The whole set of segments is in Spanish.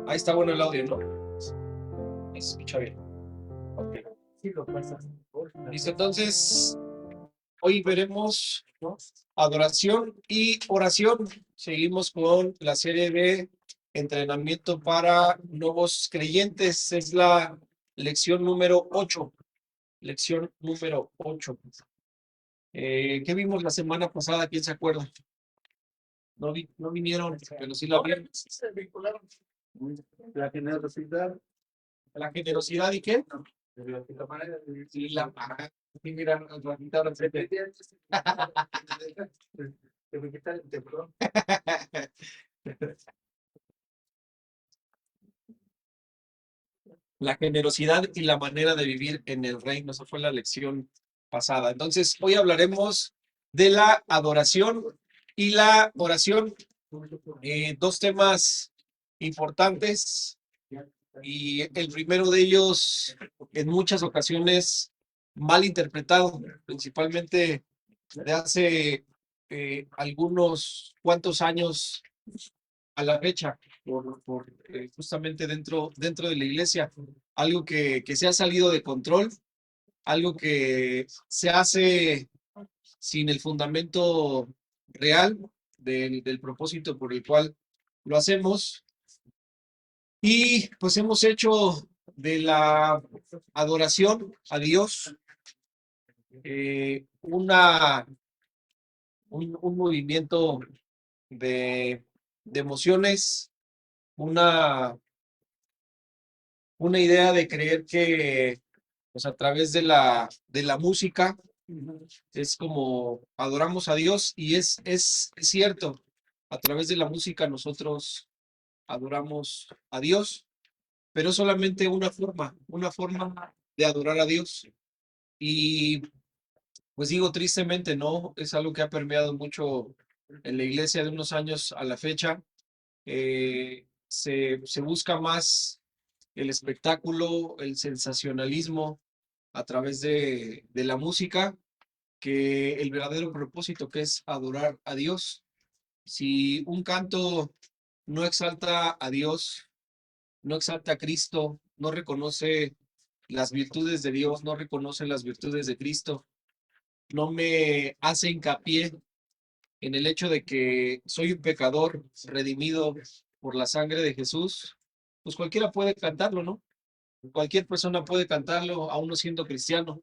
Ahí está bueno el audio, ¿no? Se escucha bien. Ok. Listo, entonces, hoy veremos adoración y oración. Seguimos con la serie de entrenamiento para nuevos creyentes. Es la lección número 8. Lección número 8. ¿Qué vimos la semana pasada? ¿Quién se acuerda? No vinieron, pero sí la vieron. La generosidad. ¿La generosidad y qué? Y la paga. Sí, mira, Juanita, ahora sí te- Te me quita el temblor. La generosidad y la manera de vivir en el reino. Esa fue la lección pasada. Entonces, hoy hablaremos de la adoración y la oración. Dos temas importantes. Y el primero de ellos, en muchas ocasiones, mal interpretado, principalmente de hace algunos cuantos años a la fecha, justamente dentro de la iglesia, algo que se ha salido de control, algo que se hace sin el fundamento real del propósito por el cual lo hacemos. Y pues hemos hecho de la adoración a Dios un movimiento de, de emociones, una, una idea de creer que pues a través de la música es como adoramos a Dios y es cierto, a través de la música nosotros adoramos a Dios, pero es solamente una forma de adorar a Dios. Y pues digo tristemente, ¿no? Es algo que ha permeado mucho en la iglesia de unos años a la fecha. Se busca más el espectáculo, el sensacionalismo a través de la música que el verdadero propósito que es adorar a Dios. Si un canto no exalta a Dios, no exalta a Cristo, no reconoce las virtudes de Dios, no reconoce las virtudes de Cristo, no me hace hincapié en el hecho de que soy un pecador redimido por la sangre de Jesús, pues cualquiera puede cantarlo, ¿no? Cualquier persona puede cantarlo, aún no siendo cristiano,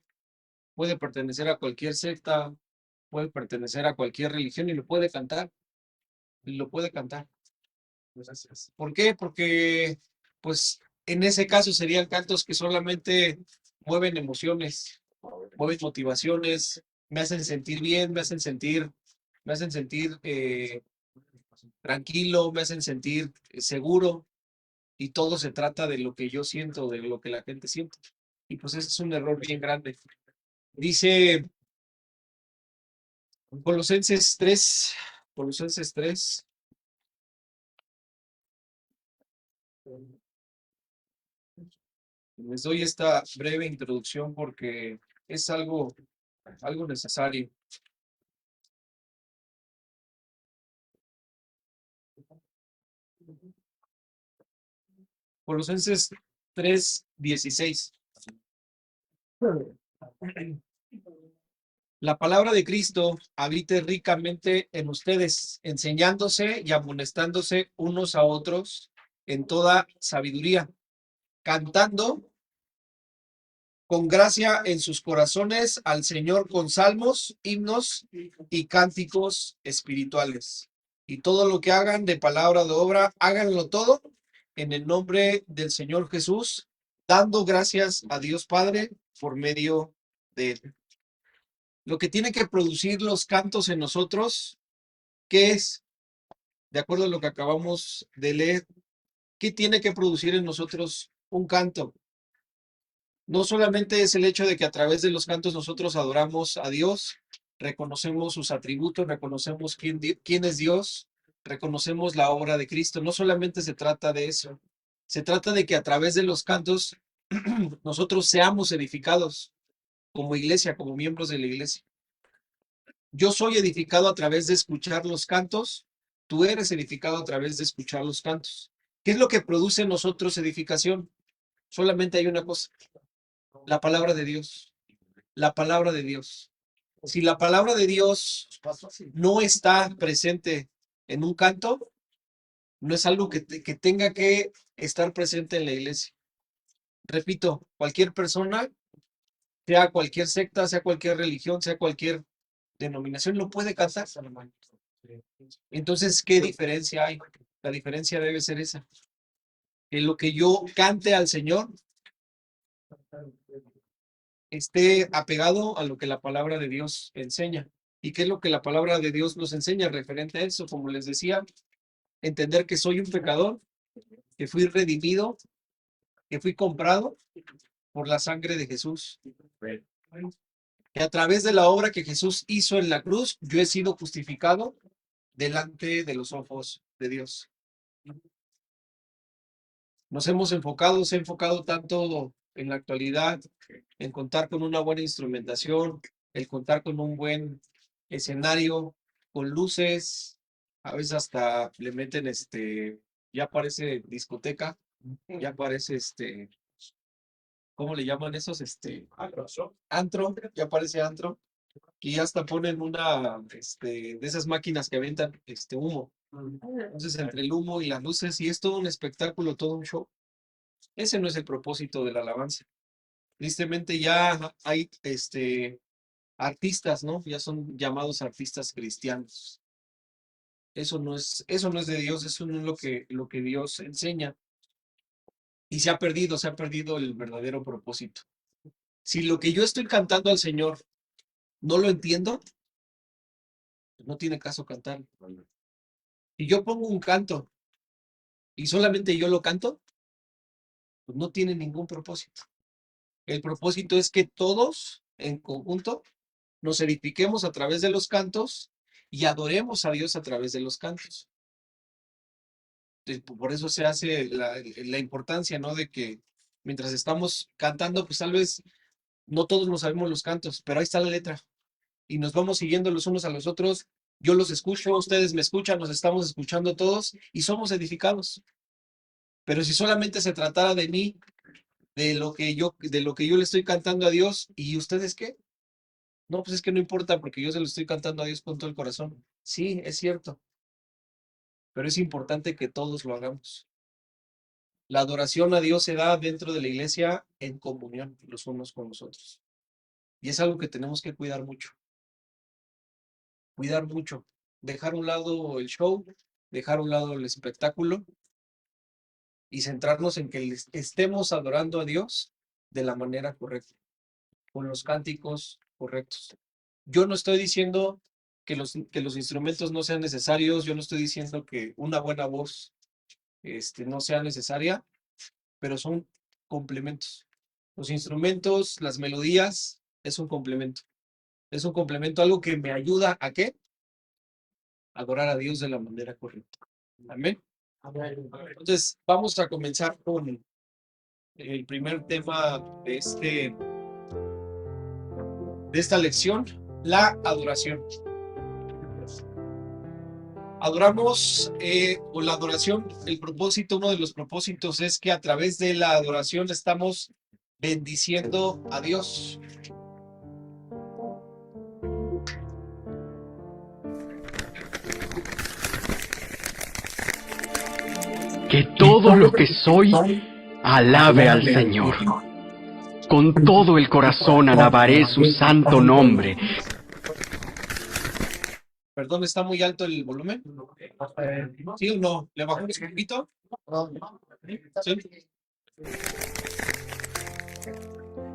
puede pertenecer a cualquier secta, puede pertenecer a cualquier religión y lo puede cantar, y lo puede cantar. ¿Por qué? Porque, pues, en ese caso serían cantos que solamente mueven emociones, mueven motivaciones, me hacen sentir bien, me hacen sentir tranquilo, me hacen sentir seguro, y todo se trata de lo que yo siento, de lo que la gente siente. Y pues ese es un error bien grande. Dice Colosenses 3, Colosenses 3. Les doy esta breve introducción porque es algo necesario. Colosenses 3:16. La palabra de Cristo habite ricamente en ustedes, enseñándose y amonestándose unos a otros en toda sabiduría, cantando con gracia en sus corazones al Señor con salmos, himnos y cánticos espirituales. Y todo lo que hagan de palabra o de obra, háganlo todo en el nombre del Señor Jesús, dando gracias a Dios Padre por medio de él. Lo que tiene que producir los cantos en nosotros, ¿qué es? De acuerdo a lo que acabamos de leer, ¿qué tiene que producir en nosotros un canto? No solamente es el hecho de que a través de los cantos nosotros adoramos a Dios, reconocemos sus atributos, reconocemos quién es Dios, reconocemos la obra de Cristo. No solamente se trata de eso, se trata de que a través de los cantos nosotros seamos edificados como iglesia, como miembros de la iglesia. Yo soy edificado a través de escuchar los cantos, tú eres edificado a través de escuchar los cantos. ¿Qué es lo que produce en nosotros edificación? Solamente hay una cosa, la palabra de Dios. La palabra de Dios. Si la palabra de Dios no está presente en un canto, no es algo que tenga que estar presente en la iglesia. Repito, cualquier persona, sea cualquier secta, sea cualquier religión, sea cualquier denominación, lo puede cantar. Entonces, ¿qué diferencia hay? La diferencia debe ser esa. Que lo que yo cante al Señor esté apegado a lo que la palabra de Dios enseña. ¿Y qué es lo que la palabra de Dios nos enseña referente a eso? Como les decía, entender que soy un pecador, que fui redimido, que fui comprado por la sangre de Jesús. Que a través de la obra que Jesús hizo en la cruz, yo he sido justificado delante de los ojos de Dios. Nos hemos enfocado, se ha enfocado tanto en la actualidad, en contar con una buena instrumentación, el contar con un buen escenario, con luces, a veces hasta le meten ya parece discoteca, ya parece ¿cómo le llaman esos? Antro, ya parece antro, y ya hasta ponen una, de esas máquinas que avientan, humo. Entonces, entre el humo y las luces, y es todo un espectáculo, todo un show. Ese no es el propósito de la alabanza. Tristemente ya hay, artistas, ¿no? Ya son llamados artistas cristianos. Eso no es de Dios, eso no es lo que Dios enseña. Y se ha perdido el verdadero propósito. Si lo que yo estoy cantando al Señor no lo entiendo, pues no tiene caso cantar. Si yo pongo un canto y solamente yo lo canto, pues no tiene ningún propósito. El propósito es que todos en conjunto nos edifiquemos a través de los cantos y adoremos a Dios a través de los cantos. Por eso se hace la importancia, ¿no? De que mientras estamos cantando, pues tal vez no todos nos sabemos los cantos, pero ahí está la letra. Y nos vamos siguiendo los unos a los otros. Yo los escucho, ustedes me escuchan, nos estamos escuchando todos y somos edificados. Pero si solamente se tratara de mí, de lo que yo le estoy cantando a Dios, ¿y ustedes qué? No, pues es que no importa porque yo se lo estoy cantando a Dios con todo el corazón. Sí, es cierto, pero es importante que todos lo hagamos. La adoración a Dios se da dentro de la iglesia en comunión los unos con los otros. Y es algo que tenemos que cuidar mucho. Cuidar mucho. Dejar a un lado el show, dejar a un lado el espectáculo y centrarnos en que estemos adorando a Dios de la manera correcta, con los cánticos correctos. Yo no estoy diciendo que los instrumentos no sean necesarios, yo no estoy diciendo que una buena voz no sea necesaria, pero son complementos. Los instrumentos, las melodías, es un complemento. Es un complemento, algo que me ayuda a ¿qué? Adorar a Dios de la manera correcta. Amén. Entonces, vamos a comenzar con el primer tema de esta lección, la adoración. Adoramos, o la adoración, el propósito, uno de los propósitos es que a través de la adoración estamos bendiciendo a Dios. Que todo lo que soy alabe al Señor. Con todo el corazón alabaré su santo nombre. Perdón, ¿está muy alto el volumen? ¿Sí o no? ¿Le bajamos un poquito? ¿Sí?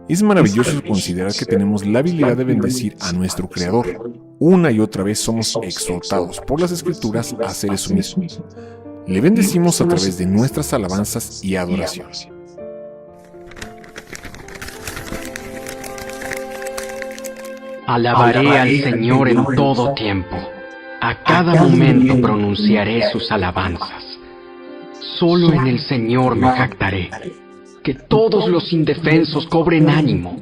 Es maravilloso considerar que tenemos la habilidad de bendecir a nuestro Creador. Una y otra vez somos exhortados por las Escrituras a hacer eso mismo. Le bendecimos a través de nuestras alabanzas y adoración. Alabaré al Señor en todo tiempo. A cada momento pronunciaré sus alabanzas. Solo en el Señor me jactaré. Que todos los indefensos cobren ánimo.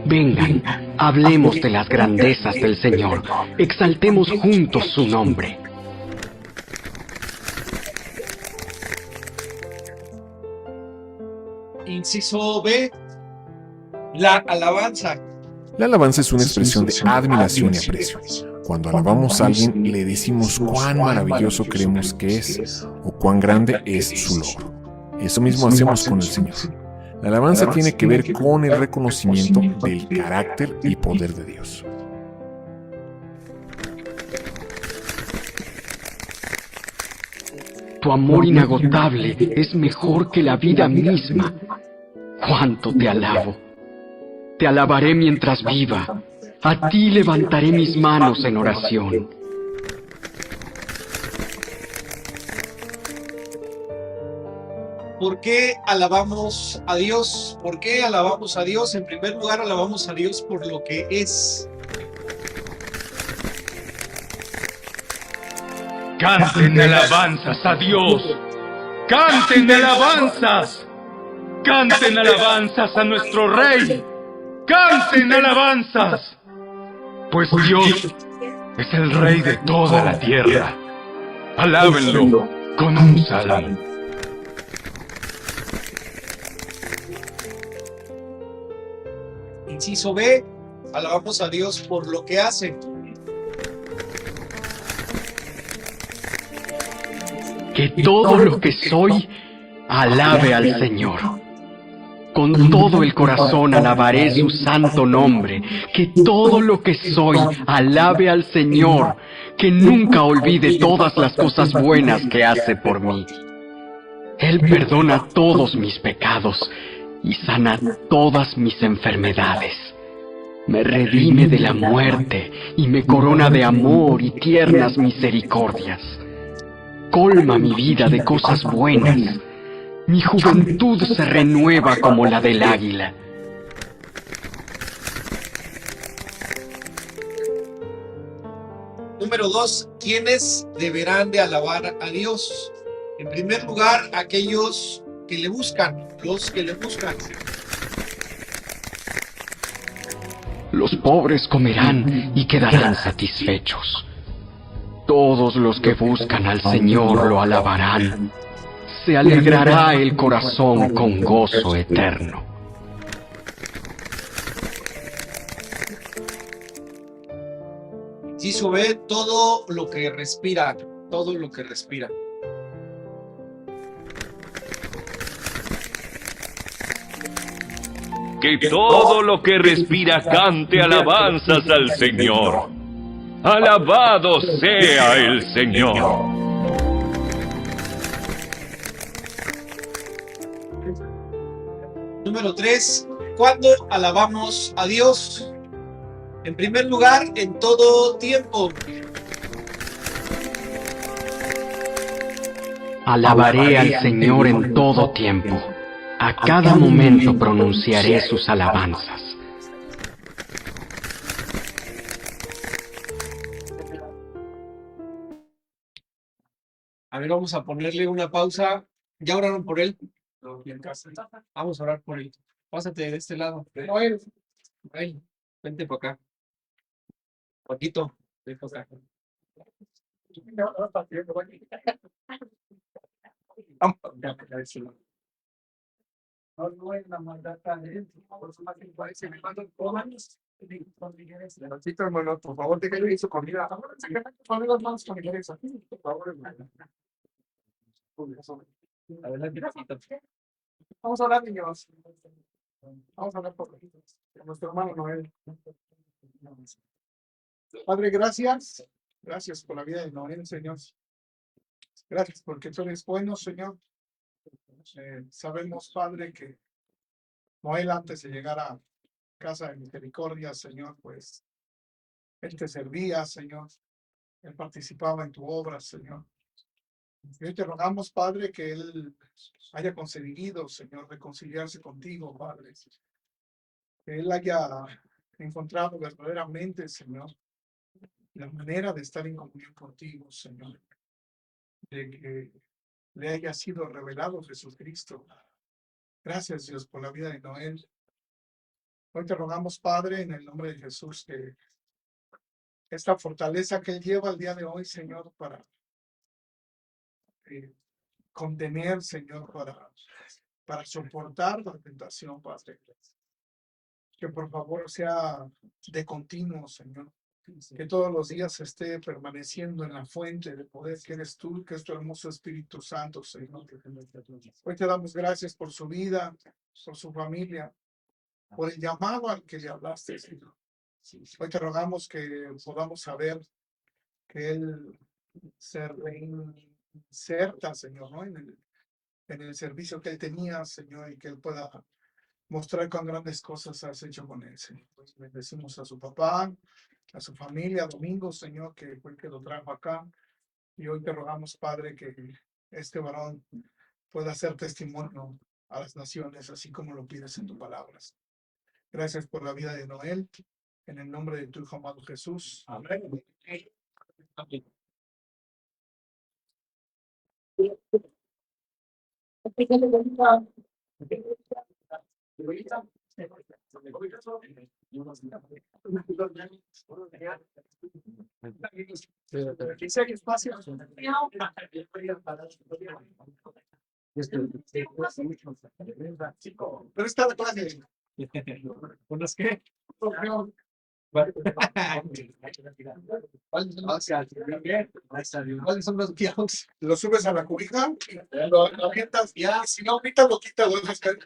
Vengan, hablemos de las grandezas del Señor. Exaltemos juntos su nombre. Inciso B, la alabanza. La alabanza es una expresión de admiración y aprecio. Cuando alabamos a alguien, le decimos cuán maravilloso creemos que es o cuán grande es su logro. Eso mismo hacemos con el Señor. La alabanza tiene que ver con el reconocimiento del carácter y poder de Dios. Tu amor inagotable es mejor que la vida misma. ¡Cuánto te alabo! Te alabaré mientras viva. A ti levantaré mis manos en oración. ¿Por qué alabamos a Dios? ¿Por qué alabamos a Dios? En primer lugar, alabamos a Dios por lo que es. Canten alabanzas a Dios. Canten alabanzas. Canten alabanzas a nuestro Rey. Canten alabanzas. Pues Dios es el Rey de toda la tierra. Alábenlo con un salmo. Inciso B, alabamos a Dios por lo que hace. Que todo lo que soy alabe al Señor. Con todo el corazón alabaré su santo nombre. Que todo lo que soy alabe al Señor. Que nunca olvide todas las cosas buenas que hace por mí. Él perdona todos mis pecados y sana todas mis enfermedades. Me redime de la muerte y me corona de amor y tiernas misericordias. Colma mi vida de cosas buenas. Mi juventud se renueva como la del águila. Número 2, ¿quiénes deberán de alabar a Dios? En primer lugar, aquellos que le buscan, los que le buscan. Los pobres comerán y quedarán satisfechos. Todos los que buscan al Señor lo alabarán. Se alegrará el corazón con gozo eterno. Si sube todo lo que respira, todo lo que respira. Que todo lo que respira cante alabanzas al Señor. Alabado sea el Señor. Número 3, ¿cuándo alabamos a Dios? En primer lugar, en todo tiempo. Alabaré al Señor en todo tiempo. A cada momento pronunciaré sus alabanzas. A ver, vamos a ponerle una pausa. ¿Ya oraron por él? Vamos a orar por él. Pásate de este lado. Noel, Noel, vente para acá. Paquito, ven para acá. No es la maldad por su más que parece, me mandan todas. Hermano, por favor, déjale ir su comida. Ponle las manos familiares aquí, por favor, hermano. Adelante, Paquito. Vamos a hablar, niños. Vamos a hablar por nuestro hermano Noel. Padre, gracias. Gracias por la vida de Noel, Señor. Gracias porque tú eres bueno, Señor. Sabemos, Padre, que Noel, antes de llegar a Casa de Misericordia, Señor, pues él te servía, Señor. Él participaba en tu obra, Señor. Y hoy te rogamos, Padre, que él haya conseguido, Señor, reconciliarse contigo, Padre. Que él haya encontrado verdaderamente, Señor, la manera de estar en comunión contigo, Señor. De que le haya sido revelado Jesucristo. Gracias, Dios, por la vida de Noel. Hoy te rogamos, Padre, en el nombre de Jesús, que esta fortaleza que él lleva el día de hoy, Señor, para contener, Señor, para para soportar la tentación, Padre. Que por favor sea de continuo, Señor. Que todos los días esté permaneciendo en la fuente de poder que eres tú, que es tu hermoso Espíritu Santo, Señor. Hoy te damos gracias por su vida, por su familia, por el llamado al que le hablaste, Señor. Hoy te rogamos que podamos saber que Él se reinserta, Señor, ¿no? en el servicio que Él tenía, Señor, y que Él pueda mostrar cuán grandes cosas has hecho con Él, Señor. Bendecimos a su papá, a su familia, a Domingo, Señor, que fue el que lo trajo acá. Y hoy te rogamos, Padre, que este varón pueda ser testimonio a las naciones, así como lo pides en tus palabras. Gracias por la vida de Noel, en el nombre de tu Hijo amado Jesús. Amén. Pero está la clase. ¿Unos qué? ¿Cuáles son los guiones? Lo subes a la cubija, lo avientas, ya, si no ahorita lo quita dos veces.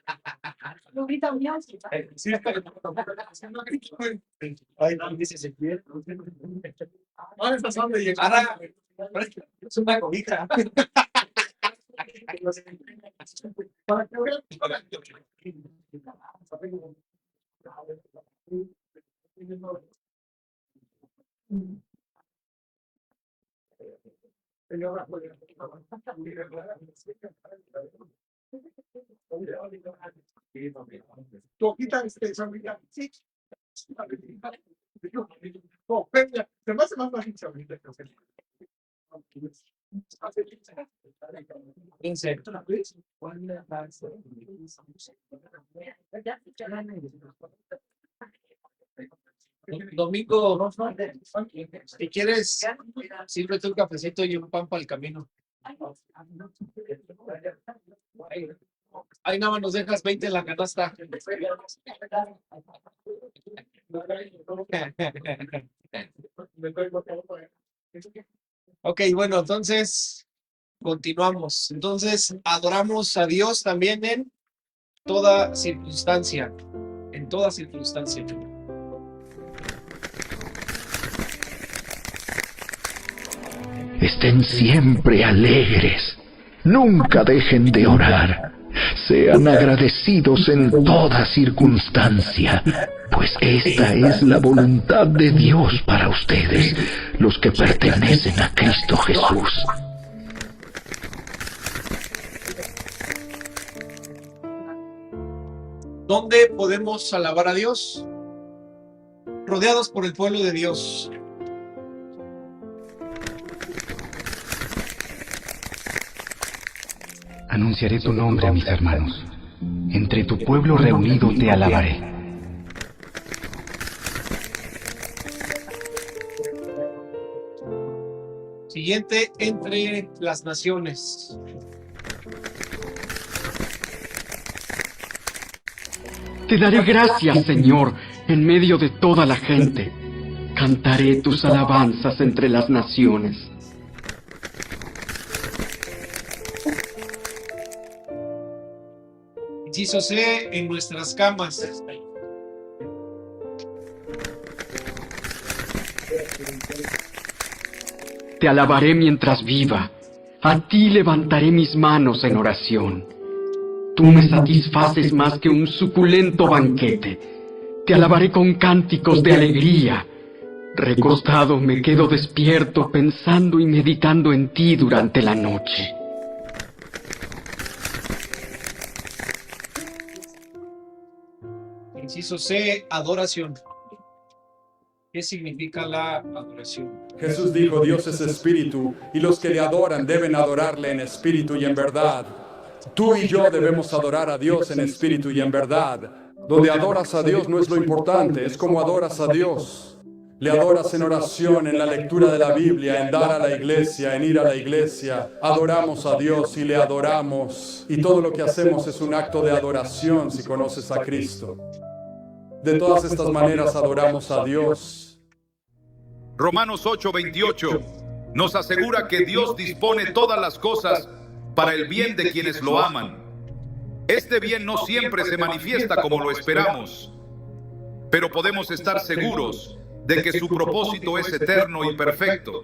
Sí, ay, no, dice Ezequiel. Ahora estas son de llegar. Ahora, es una cobija. Para que vean. Tú quita ahorita. Sí. No, venga, se me hace más fácil ahorita que hacer. 15. Domingo, si quieres, sírvete un cafecito y un pan para el camino. Ahí nada más nos dejas 20 en la canasta. Ok, bueno, entonces continuamos. Entonces adoramos a Dios también en toda circunstancia. En toda circunstancia. Estén siempre alegres. Nunca dejen de orar. Sean agradecidos en toda circunstancia, pues esta es la voluntad de Dios para ustedes, los que pertenecen a Cristo Jesús. ¿Dónde podemos alabar a Dios? Rodeados por el pueblo de Dios. Anunciaré tu nombre a mis hermanos. Entre tu pueblo reunido te alabaré. Siguiente, entre las naciones. Te daré gracias, Señor, en medio de toda la gente. Cantaré tus alabanzas entre las naciones. Inciso C, en nuestras camas. Te alabaré mientras viva. A ti levantaré mis manos en oración. Tú me satisfaces más que un suculento banquete. Te alabaré con cánticos de alegría. Recostado me quedo despierto pensando y meditando en ti durante la noche. Inciso C, adoración. ¿Qué significa la adoración? Jesús dijo, Dios es espíritu, y los que le adoran deben adorarle en espíritu y en verdad. Tú y yo debemos adorar a Dios en espíritu y en verdad. Donde adoras a Dios no es lo importante, es como adoras a Dios. Le adoras en oración, en la lectura de la Biblia, en dar a la iglesia, en ir a la iglesia. Adoramos a Dios y le adoramos. Y todo lo que hacemos es un acto de adoración si conoces a Cristo. De todas estas maneras adoramos a Dios. Romanos 8:28 nos asegura que Dios dispone todas las cosas para el bien de quienes lo aman. Este bien no siempre se manifiesta como lo esperamos, pero podemos estar seguros de que su propósito es eterno y perfecto.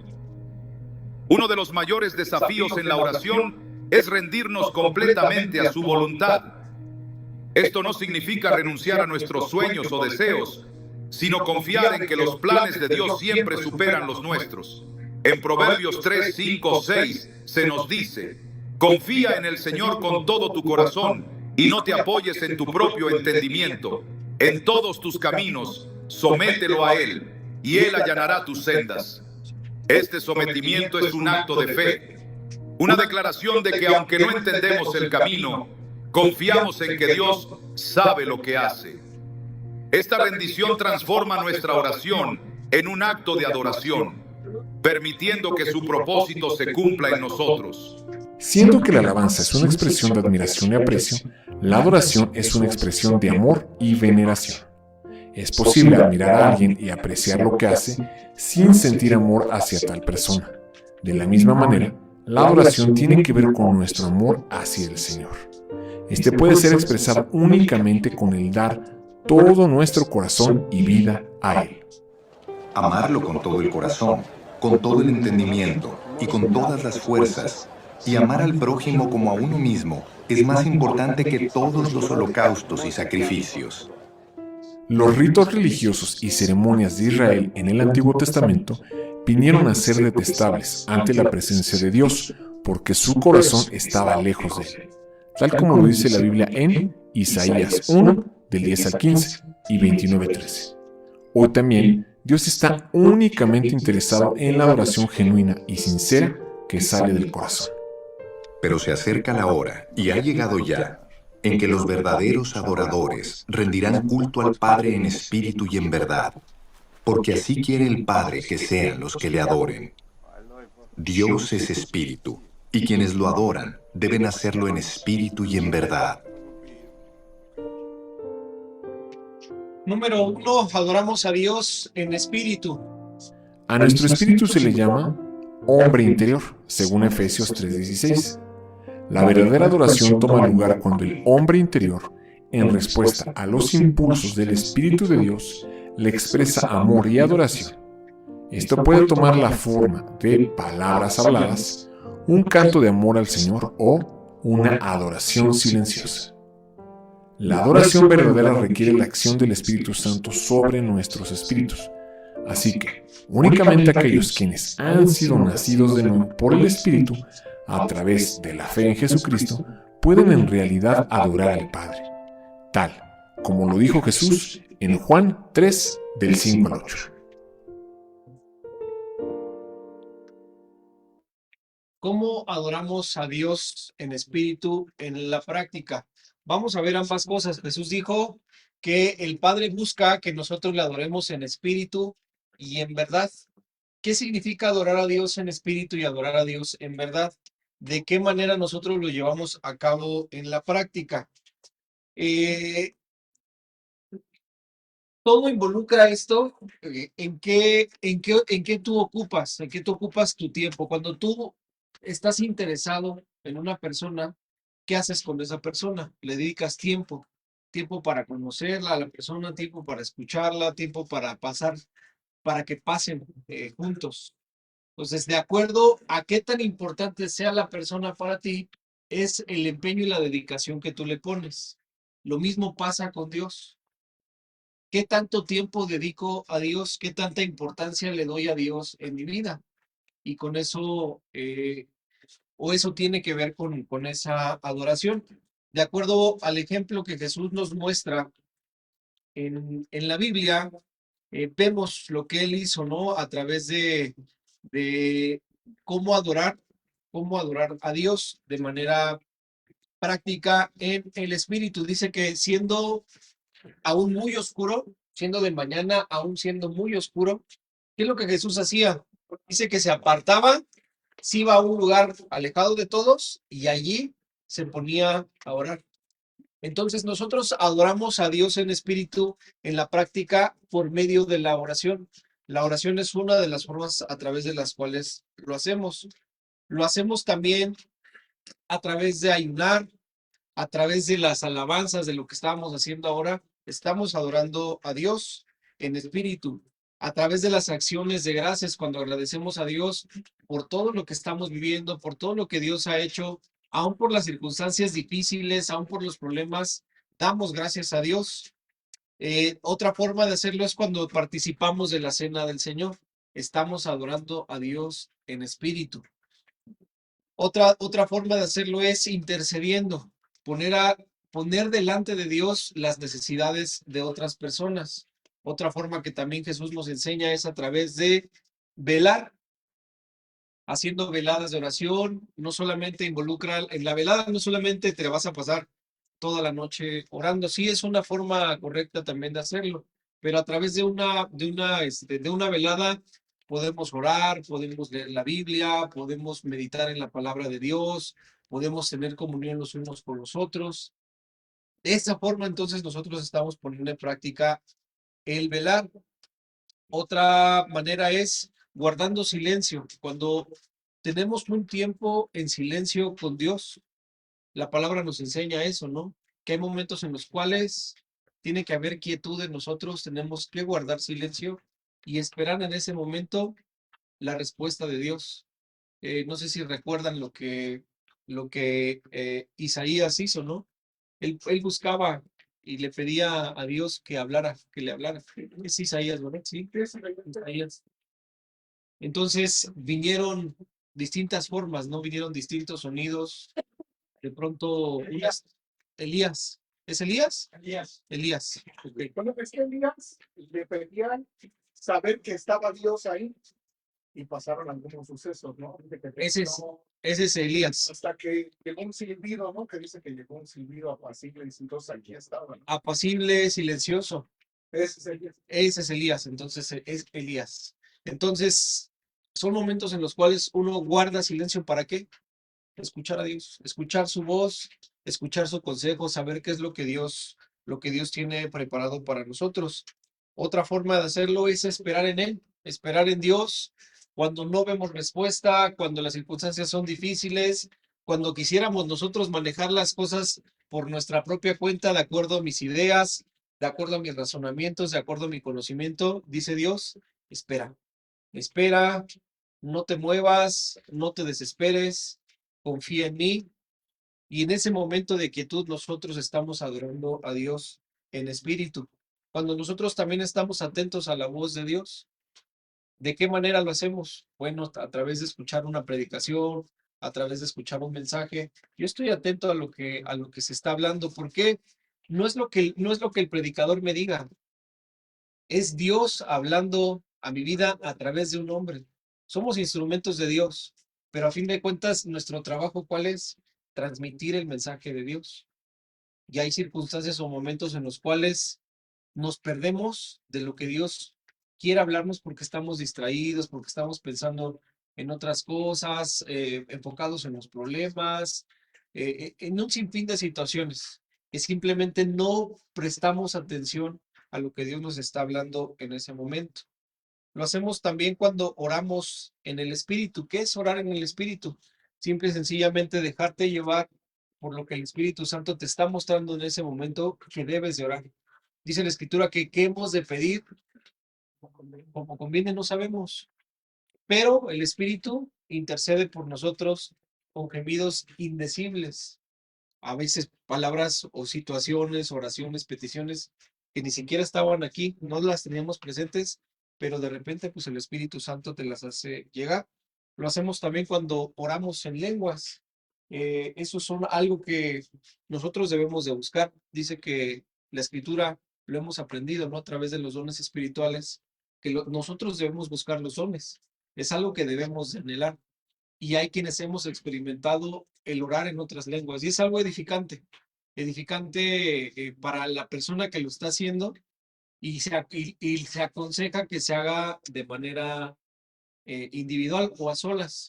Uno de los mayores desafíos en la oración es rendirnos completamente a su voluntad. Esto no significa renunciar a nuestros sueños o deseos, sino confiar en que los planes de Dios siempre superan los nuestros. En Proverbios 3, 5, 6 se nos dice: confía en el Señor con todo tu corazón y no te apoyes en tu propio entendimiento. En todos tus caminos, somételo a Él, y Él allanará tus sendas. Este sometimiento es un acto de fe, una declaración de que aunque no entendemos el camino, confiamos en que Dios sabe lo que hace. Esta rendición transforma nuestra oración en un acto de adoración, permitiendo que su propósito se cumpla en nosotros. Siendo que la alabanza es una expresión de admiración y aprecio, la adoración es una expresión de amor y veneración. Es posible admirar a alguien y apreciar lo que hace sin sentir amor hacia tal persona. De la misma manera, la adoración tiene que ver con nuestro amor hacia el Señor. Este puede ser expresado únicamente con el dar todo nuestro corazón y vida a Él. Amarlo con todo el corazón, con todo el entendimiento y con todas las fuerzas, y amar al prójimo como a uno mismo, es más importante que todos los holocaustos y sacrificios. Los ritos religiosos y ceremonias de Israel en el Antiguo Testamento vinieron a ser detestables ante la presencia de Dios, porque su corazón estaba lejos de Él, tal como lo dice la Biblia en Isaías 1, del 10 al 15 y 29:13. Hoy también Dios está únicamente interesado en la adoración genuina y sincera que sale del corazón. Pero se acerca la hora, y ha llegado ya, en que los verdaderos adoradores rendirán culto al Padre en espíritu y en verdad, porque así quiere el Padre que sean los que le adoren. Dios es espíritu, y quienes lo adoran deben hacerlo en espíritu y en verdad. Número 1, adoramos a Dios en espíritu. A nuestro espíritu se le llama hombre interior, según Efesios 3:16. La verdadera adoración toma lugar cuando el hombre interior, en respuesta a los impulsos del Espíritu de Dios, le expresa amor y adoración. Esto puede tomar la forma de palabras habladas, un canto de amor al Señor o una adoración silenciosa. La adoración verdadera requiere la acción del Espíritu Santo sobre nuestros espíritus. Así que, únicamente aquellos quienes han sido nacidos de nuevo por el Espíritu, a través de la fe en Jesucristo, pueden en realidad adorar al Padre, tal como lo dijo Jesús en Juan 3, del 5 al 8. ¿Cómo adoramos a Dios en espíritu en la práctica? Vamos a ver ambas cosas. Jesús dijo que el Padre busca que nosotros le adoremos en espíritu y en verdad. ¿Qué significa adorar a Dios en espíritu y adorar a Dios en verdad? ¿De qué manera nosotros lo llevamos a cabo en la práctica? Todo involucra esto, en qué tú ocupas, en qué tú ocupas tu tiempo. Cuando tú estás interesado en una persona, ¿qué haces con esa persona? Le dedicas tiempo, tiempo para conocerla a la persona, tiempo para escucharla, tiempo para que pasen juntos. Entonces, de acuerdo a qué tan importante sea la persona para ti, es el empeño y la dedicación que tú le pones. Lo mismo pasa con Dios. ¿Qué tanto tiempo dedico a Dios? ¿Qué tanta importancia le doy a Dios en mi vida? Y con eso, o eso tiene que ver con esa adoración. De acuerdo al ejemplo que Jesús nos muestra en la Biblia, vemos lo que Él hizo, ¿no? A través de cómo adorar a Dios de manera práctica en el Espíritu. Dice que siendo aún muy oscuro, siendo de mañana, aún siendo muy oscuro, ¿Qué es lo que Jesús hacía? Dice que se apartaba, se iba a un lugar alejado de todos y allí se ponía a orar. Entonces nosotros adoramos a Dios en espíritu en la práctica por medio de la oración. La oración es una de las formas a través de las cuales lo hacemos. Lo hacemos también a través de ayunar, a través de las alabanzas de lo que estábamos haciendo ahora. Estamos adorando a Dios en espíritu, a través de las acciones de gracias, cuando agradecemos a Dios por todo lo que estamos viviendo, por todo lo que Dios ha hecho, aún por las circunstancias difíciles, aún por los problemas, damos gracias a Dios. Otra forma de hacerlo es cuando participamos de la cena del Señor. Estamos adorando a Dios en espíritu. Otra forma de hacerlo es intercediendo, poner delante de Dios las necesidades de otras personas. Otra forma que también Jesús nos enseña es a través de velar, haciendo veladas de oración. No solamente involucra, en la velada no solamente te vas a pasar toda la noche orando, sí es una forma correcta también de hacerlo, pero a través de una velada podemos orar, podemos leer la Biblia, podemos meditar en la palabra de Dios, podemos tener comunión los unos con los otros. De esa forma, entonces, nosotros estamos poniendo en práctica el velar. Otra manera es guardando silencio. Cuando tenemos un tiempo en silencio con Dios, la palabra nos enseña eso, ¿no? Que hay momentos en los cuales tiene que haber quietud en nosotros, tenemos que guardar silencio y esperar en ese momento la respuesta de Dios. No sé si recuerdan lo que Isaías hizo, ¿no? Él buscaba y le pedía a Dios que hablara, que le hablara. Es Isaías, ¿verdad? Sí, es Isaías. Entonces vinieron distintas formas, ¿no? Vinieron distintos sonidos. De pronto, Elías. ¿Es Elías? Elías. Elías. Ok. Cuando es que Elías le pedían saber que estaba Dios ahí y pasaron algunos sucesos, ¿no? Ese es Elías. Hasta que llegó un silbido, ¿no? Que dice que llegó un silbido apacible y entonces aquí estaba, ¿no? Apacible, silencioso. Ese es Elías. Ese es Elías, entonces es Elías. Entonces, son momentos en los cuales uno guarda silencio. ¿Para qué? Escuchar a Dios, escuchar su voz, escuchar su consejo, saber qué es lo que Dios tiene preparado para nosotros. Otra forma de hacerlo es esperar en Él, esperar en Dios cuando no vemos respuesta, cuando las circunstancias son difíciles, cuando quisiéramos nosotros manejar las cosas por nuestra propia cuenta, de acuerdo a mis ideas, de acuerdo a mis razonamientos, de acuerdo a mi conocimiento, dice Dios, espera, espera, no te muevas, no te desesperes, confía en mí. Y en ese momento de quietud nosotros estamos adorando a Dios en espíritu. Cuando nosotros también estamos atentos a la voz de Dios, ¿de qué manera lo hacemos? Bueno, a través de escuchar una predicación, a través de escuchar un mensaje. Yo estoy atento a lo que se está hablando, porque no es lo que el predicador me diga, es Dios hablando a mi vida a través de un hombre. Somos instrumentos de Dios, pero a fin de cuentas, nuestro trabajo, ¿cuál es? Transmitir el mensaje de Dios. Y hay circunstancias o momentos en los cuales nos perdemos de lo que Dios quiere hablarnos porque estamos distraídos, porque estamos pensando en otras cosas, enfocados en los problemas, en un sinfín de situaciones, que simplemente no prestamos atención a lo que Dios nos está hablando en ese momento. Lo hacemos también cuando oramos en el Espíritu. ¿Qué es orar en el Espíritu? Simple y sencillamente dejarte llevar por lo que el Espíritu Santo te está mostrando en ese momento que debes de orar. Dice la Escritura que qué hemos de pedir, como conviene, no sabemos, pero el Espíritu intercede por nosotros con gemidos indecibles. A veces palabras o situaciones, oraciones, peticiones que ni siquiera estaban aquí, no las teníamos presentes, pero de repente pues el Espíritu Santo te las hace llegar. Lo hacemos también cuando oramos en lenguas. Eso son algo que nosotros debemos de buscar. Dice que la Escritura lo hemos aprendido, ¿no? A través de los dones espirituales, que nosotros debemos buscar los dones. Es algo que debemos de anhelar. Y hay quienes hemos experimentado el orar en otras lenguas y es algo edificante, edificante para la persona que lo está haciendo, y se aconseja que se haga de manera individual o a solas.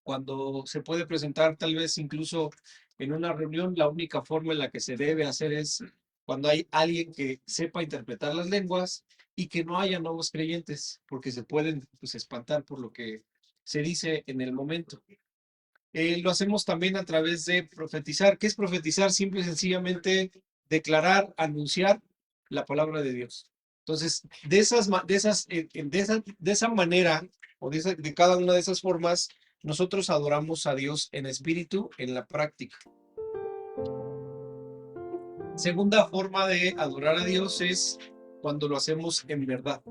Cuando se puede presentar tal vez incluso en una reunión, la única forma en la que se debe hacer es cuando hay alguien que sepa interpretar las lenguas y que no haya nuevos creyentes, porque se pueden pues, espantar por lo que se dice en el momento. Lo hacemos también a través de profetizar. ¿Qué es profetizar? Simple y sencillamente declarar, anunciar la palabra de Dios. Entonces, de esa manera, o de cada una de esas formas, nosotros adoramos a Dios en espíritu, en la práctica. Segunda forma de adorar a Dios es cuando lo hacemos en verdad.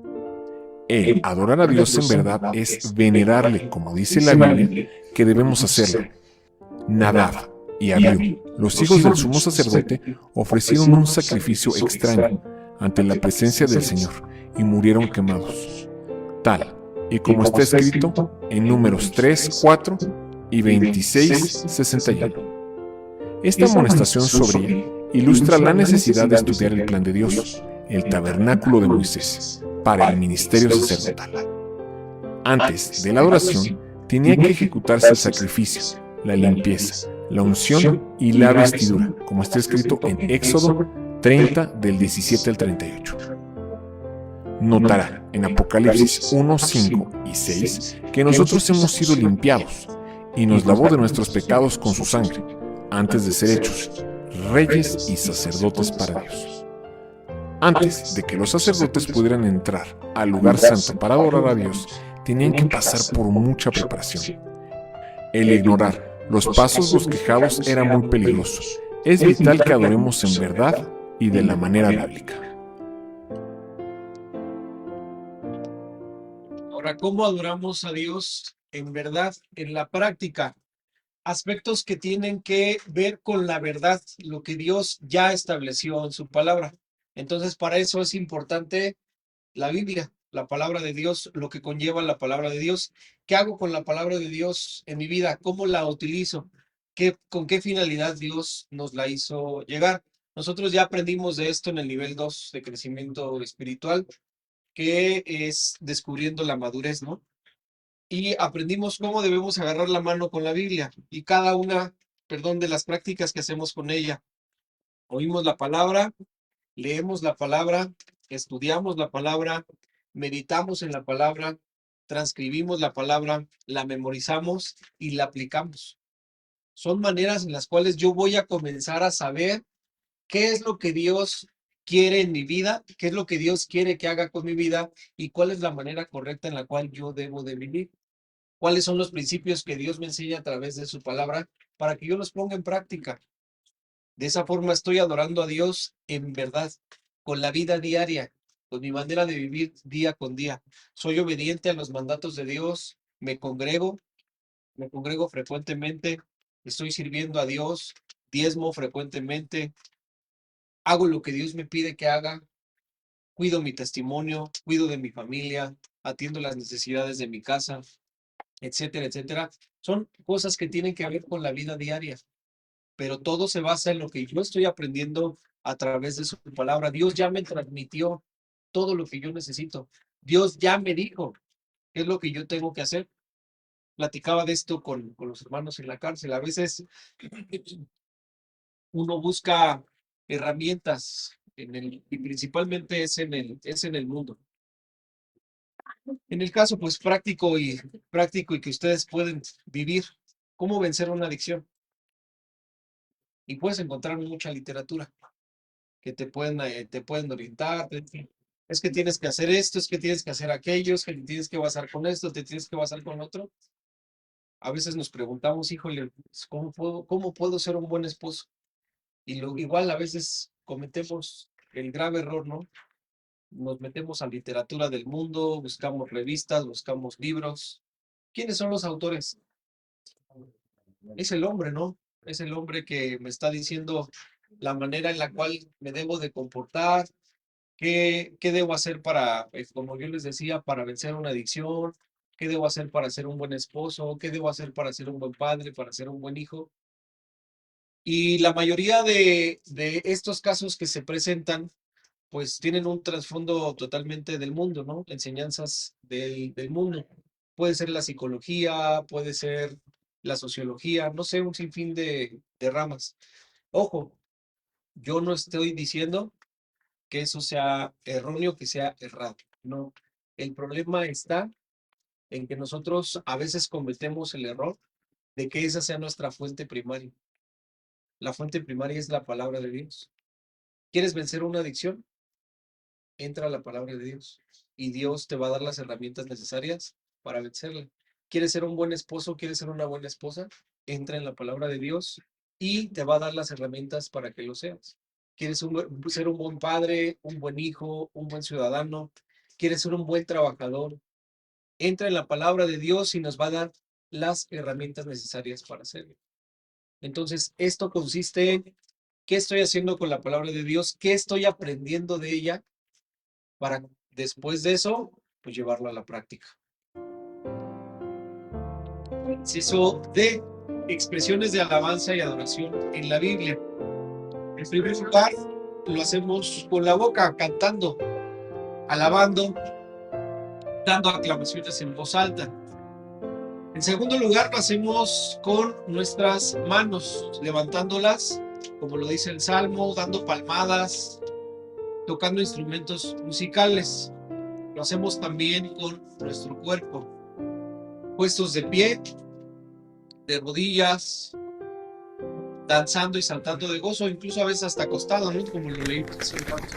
El adorar a Dios en verdad es venerarle, como dice la Biblia, que debemos hacerlo. Nadab y Abiú, los hijos del sumo sacerdote, ofrecieron un sacrificio extraño ante la presencia del Señor y murieron quemados. Tal y como está escrito en Números 3, 4 y 26, 61. Esta amonestación sobre ella ilustra la necesidad de estudiar el plan de Dios, el tabernáculo de Moisés, para el ministerio sacerdotal. Antes de la adoración, tenía que ejecutarse el sacrificio, la limpieza, la unción y la vestidura, como está escrito en Éxodo 30, del 17 al 38. Notará en Apocalipsis 1, 5 y 6 que nosotros hemos sido limpiados y nos lavó de nuestros pecados con su sangre, antes de ser hechos reyes y sacerdotes para Dios. Antes de que los sacerdotes pudieran entrar al lugar santo para adorar a Dios, tenían que pasar por mucha preparación. El ignorar los pasos bosquejados era muy peligroso. Es vital que adoremos en verdad y de la manera bíblica. Ahora, ¿cómo adoramos a Dios en verdad, en la práctica? Aspectos que tienen que ver con la verdad, lo que Dios ya estableció en su palabra. Entonces, para eso es importante la Biblia, la palabra de Dios, lo que conlleva la palabra de Dios. ¿Qué hago con la palabra de Dios en mi vida? ¿Cómo la utilizo? ¿Con qué finalidad Dios nos la hizo llegar? Nosotros ya aprendimos de esto en el nivel 2 de crecimiento espiritual, que es descubriendo la madurez, ¿no? Y aprendimos cómo debemos agarrar la mano con la Biblia y cada una, de las prácticas que hacemos con ella. Oímos la palabra, leemos la palabra, estudiamos la palabra, meditamos en la palabra, transcribimos la palabra, la memorizamos y la aplicamos. Son maneras en las cuales yo voy a comenzar a saber qué es lo que Dios quiere en mi vida, qué es lo que Dios quiere que haga con mi vida y cuál es la manera correcta en la cual yo debo de vivir. Cuáles son los principios que Dios me enseña a través de su palabra para que yo los ponga en práctica. De esa forma estoy adorando a Dios en verdad, con la vida diaria, con mi manera de vivir día con día. Soy obediente a los mandatos de Dios, me congrego frecuentemente, estoy sirviendo a Dios, diezmo frecuentemente, hago lo que Dios me pide que haga, cuido mi testimonio, cuido de mi familia, atiendo las necesidades de mi casa, etcétera, etcétera. Son cosas que tienen que ver con la vida diaria, pero todo se basa en lo que yo estoy aprendiendo a través de su palabra. Dios ya me transmitió todo lo que yo necesito. Dios ya me dijo qué es lo que yo tengo que hacer. Platicaba de esto con los hermanos en la cárcel. A veces uno busca herramientas y principalmente es en el mundo. En el caso, pues práctico y que ustedes pueden vivir, cómo vencer una adicción. Y puedes encontrar mucha literatura que te pueden orientar. Es que tienes que hacer esto, es que tienes que hacer aquello, es que te tienes que basar con esto, te tienes que basar con otro. A veces nos preguntamos, híjole, ¿cómo puedo ser un buen esposo? Y igual a veces cometemos el grave error, ¿no? Nos metemos a literatura del mundo, buscamos revistas, buscamos libros. ¿Quiénes son los autores? Es el hombre, ¿no? Es el hombre que me está diciendo la manera en la cual me debo de comportar, qué debo hacer para, como yo les decía, para vencer una adicción, qué debo hacer para ser un buen esposo, qué debo hacer para ser un buen padre, para ser un buen hijo. Y la mayoría de estos casos que se presentan pues tienen un trasfondo totalmente del mundo, ¿no? Enseñanzas del mundo. Puede ser la psicología, puede ser la sociología, no sé, un sinfín de ramas. Ojo, yo no estoy diciendo que eso sea erróneo, que sea errado. No, el problema está en que nosotros a veces cometemos el error de que esa sea nuestra fuente primaria. La fuente primaria es la palabra de Dios. ¿Quieres vencer una adicción? Entra a la palabra de Dios y Dios te va a dar las herramientas necesarias para vencerla. ¿Quieres ser un buen esposo? ¿Quieres ser una buena esposa? Entra en la palabra de Dios y te va a dar las herramientas para que lo seas. ¿Quieres ser un buen padre, un buen hijo, un buen ciudadano? ¿Quieres ser un buen trabajador? Entra en la palabra de Dios y nos va a dar las herramientas necesarias para hacerlo. Entonces, esto consiste en qué estoy haciendo con la palabra de Dios, qué estoy aprendiendo de ella, para después de eso, pues llevarlo a la práctica. Inciso de expresiones de alabanza y adoración en la Biblia. En primer lugar, lo hacemos con la boca, cantando, alabando, dando aclamaciones en voz alta. En segundo lugar, lo hacemos con nuestras manos, levantándolas, como lo dice el Salmo, dando palmadas, tocando instrumentos musicales. Lo hacemos también con nuestro cuerpo, puestos de pie, de rodillas, danzando y saltando de gozo, incluso a veces hasta acostado, ¿no? Como lo leímos hace un rato.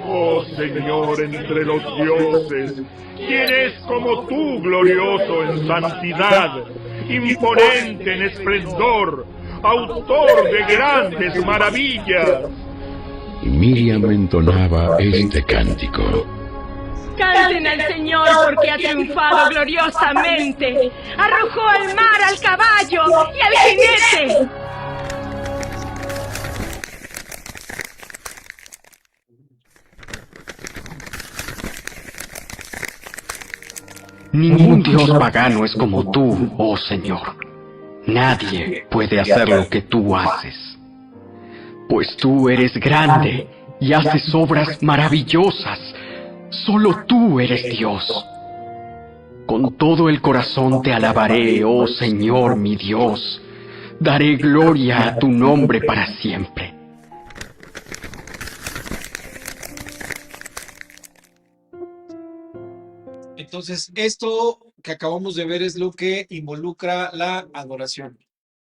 Oh Señor entre los dioses, ¿quién es como tú, glorioso en santidad, imponente en esplendor, autor de grandes maravillas? Miriam entonaba este cántico. Canten al Señor porque ha triunfado gloriosamente. Arrojó al mar al caballo y al jinete. Ningún dios pagano es como tú, oh Señor. Nadie puede hacer lo que tú haces. Pues tú eres grande y haces obras maravillosas. Solo tú eres Dios. Con todo el corazón te alabaré, oh Señor mi Dios. Daré gloria a tu nombre para siempre. Entonces, esto que acabamos de ver es lo que involucra la adoración.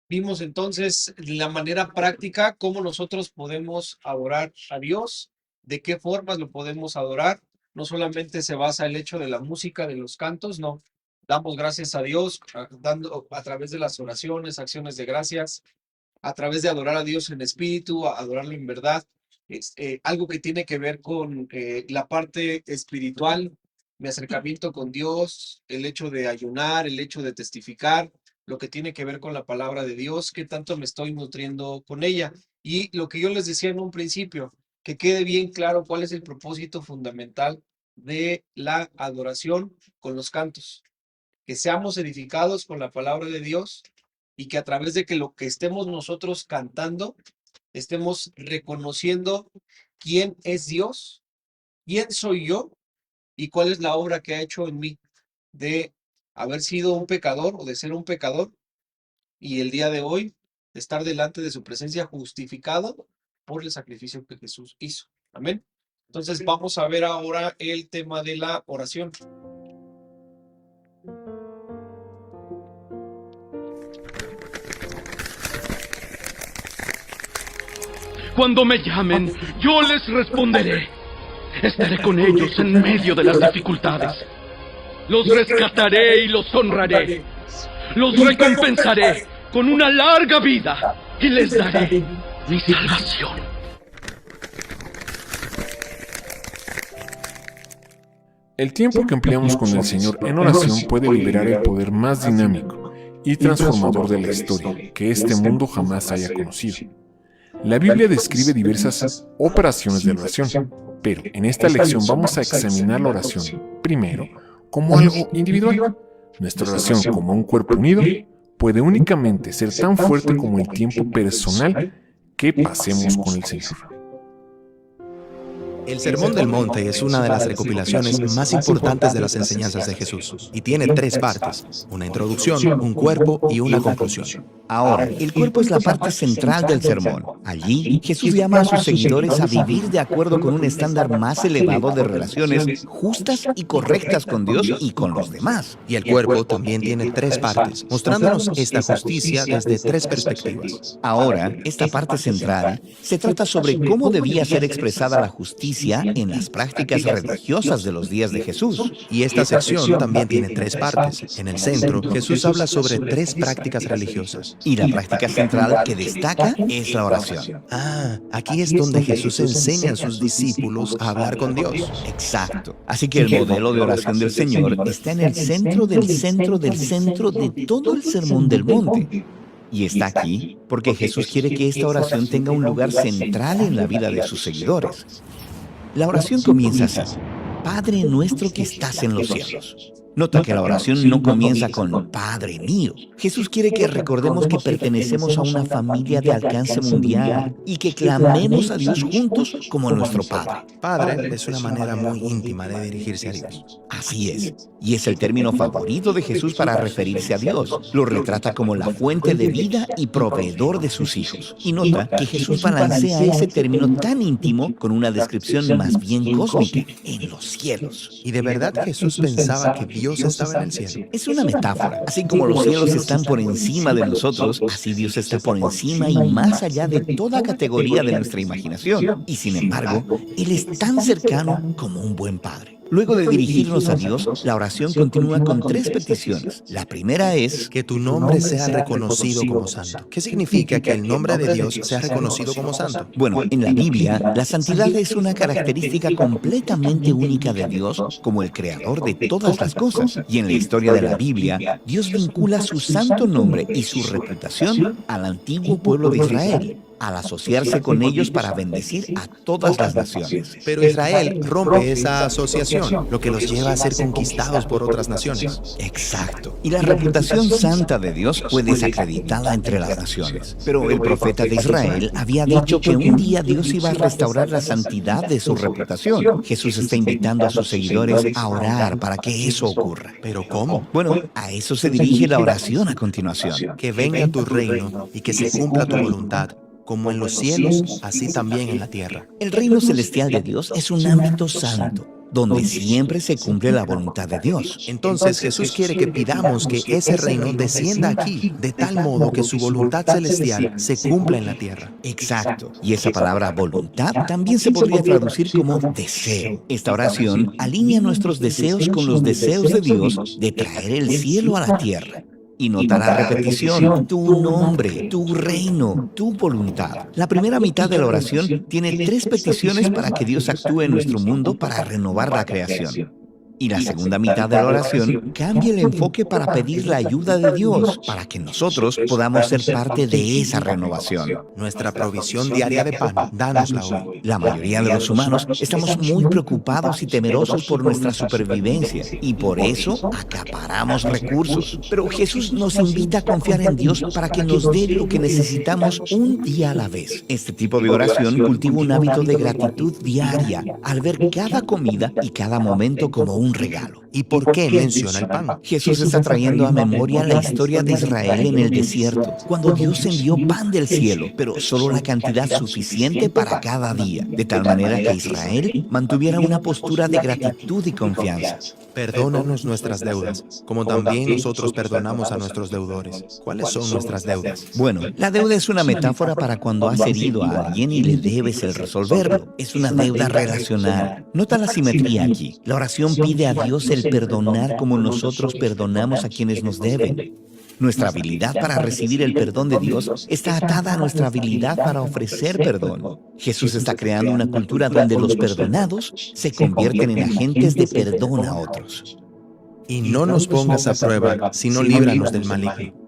Vimos entonces la manera práctica cómo nosotros podemos adorar a Dios, de qué formas lo podemos adorar. No solamente se basa el hecho de la música, de los cantos, no. Damos gracias a Dios a través de las oraciones, acciones de gracias, a través de adorar a Dios en espíritu, adorarlo en verdad. Algo que tiene que ver con la parte espiritual, mi acercamiento con Dios, el hecho de ayunar, el hecho de testificar, lo que tiene que ver con la palabra de Dios, qué tanto me estoy nutriendo con ella. Y lo que yo les decía en un principio, que quede bien claro cuál es el propósito fundamental de la adoración con los cantos. Que seamos edificados con la palabra de Dios y que a través de que lo que estemos nosotros cantando, estemos reconociendo quién es Dios, quién soy yo y cuál es la obra que ha hecho en mí de haber sido un pecador o de ser un pecador y el día de hoy estar delante de su presencia justificado por el sacrificio que Jesús hizo. Amén. Entonces vamos a ver ahora el tema de la oración. Cuando me llamen, yo les responderé. Estaré con ellos en medio de las dificultades. Los rescataré y los honraré. Los recompensaré con una larga vida y les daré mi salvación. El tiempo que empleamos con el Señor en oración puede liberar el poder más dinámico y transformador de la historia que este mundo jamás haya conocido. La Biblia describe diversas operaciones de oración, pero en esta lección vamos a examinar la oración, primero, como algo individual. Nuestra oración como un cuerpo unido puede únicamente ser tan fuerte como el tiempo personal que pasemos con el Señor. El Sermón del Monte es una de las recopilaciones más importantes de las enseñanzas de Jesús y tiene 3 partes: una introducción, un cuerpo y una conclusión. Ahora, el cuerpo es la parte central del sermón. Allí, Jesús llama a sus seguidores a vivir de acuerdo con un estándar más elevado de relaciones justas y correctas con Dios y con los demás. Y el cuerpo también tiene 3 partes, mostrándonos esta justicia desde 3 perspectivas. Ahora, esta parte central se trata sobre cómo debía ser expresada la justicia en las prácticas religiosas de los días de Jesús. Y esta sección también tiene 3 partes. En el centro, Jesús habla sobre 3 prácticas religiosas. Y la práctica central que destaca es la oración. Aquí es donde Jesús enseña a sus discípulos a hablar con Dios. Exacto. Así que el modelo de oración del Señor está en el centro del centro del centro de todo el Sermón del Monte. Y está aquí porque Jesús quiere que esta oración tenga un lugar central en la vida de sus seguidores. La oración comienza así: Padre nuestro que estás en los cielos. Nota que la oración no comienza con Padre mío. Jesús quiere que recordemos que pertenecemos a una familia de alcance mundial y que clamemos a Dios juntos como nuestro Padre. Padre es una manera muy íntima de dirigirse a Dios. Así es. Y es el término favorito de Jesús para referirse a Dios. Lo retrata como la fuente de vida y proveedor de sus hijos. Y nota que Jesús balancea ese término tan íntimo con una descripción más bien cósmica: en los cielos. ¿Y de verdad Jesús pensaba que Dios estaba en el cielo? Es una metáfora. Así como los cielos están por encima de nosotros, así Dios está por encima y más allá de toda categoría de nuestra imaginación. Y sin embargo, Él es tan cercano como un buen padre. Luego de dirigirnos a Dios, la oración continúa con 3 peticiones. La primera es que tu nombre sea reconocido como santo. ¿Qué significa que el nombre de Dios sea reconocido como santo? Bueno, en la Biblia, la santidad es una característica completamente única de Dios como el creador de todas las cosas. Y en la historia de la Biblia, Dios vincula su santo nombre y su reputación al antiguo pueblo de Israel, al asociarse con ellos para bendecir a todas las naciones. Pero Israel rompe esa asociación, lo que los lleva a ser conquistados por otras naciones. Exacto. Y la reputación santa de Dios fue desacreditada entre las naciones. Pero el profeta de Israel había dicho que un día Dios iba a restaurar la santidad de su reputación. Jesús está invitando a sus seguidores a orar para que eso ocurra. ¿Pero cómo? Bueno, a eso se dirige la oración a continuación. Que venga tu reino y que se cumpla tu voluntad, como en los cielos, así también en la tierra. El reino celestial de Dios es un ámbito santo, donde siempre se cumple la voluntad de Dios. Entonces Jesús quiere que pidamos que ese reino descienda aquí, de tal modo que su voluntad celestial se cumpla en la tierra. Exacto. Y esa palabra voluntad también se podría traducir como deseo. Esta oración alinea nuestros deseos con los deseos de Dios de traer el cielo a la tierra. Y nota la repetición: tu nombre, tu reino, tu voluntad. La primera mitad de la oración tiene 3 peticiones para que Dios actúe en nuestro mundo para renovar la creación. Y la segunda mitad de la oración cambia el enfoque para pedir la ayuda de Dios, para que nosotros podamos ser parte de esa renovación. Nuestra provisión diaria de pan, dánosla hoy. La mayoría de los humanos estamos muy preocupados y temerosos por nuestra supervivencia, y por eso acaparamos recursos. Pero Jesús nos invita a confiar en Dios para que nos dé lo que necesitamos un día a la vez. Este tipo de oración cultiva un hábito de gratitud diaria, al ver cada comida y cada momento como un regalo. ¿Y por qué menciona el pan? Jesús está trayendo a memoria la historia de Israel en el desierto, cuando Dios envió pan del cielo, pero solo la cantidad suficiente para cada día, de tal manera que Israel mantuviera una postura de gratitud y confianza. Perdónanos nuestras deudas, como también nosotros perdonamos a nuestros deudores. ¿Cuáles son nuestras deudas? Bueno, la deuda es una metáfora para cuando has herido a alguien y le debes el resolverlo. Es una deuda relacional. Nota la simetría aquí. La oración pide a Dios el perdonar como nosotros perdonamos a quienes nos deben. Nuestra habilidad para recibir el perdón de Dios está atada a nuestra habilidad para ofrecer perdón. Jesús está creando una cultura donde los perdonados se convierten en agentes de perdón a otros. Y no nos pongas a prueba, sino líbranos del maligno.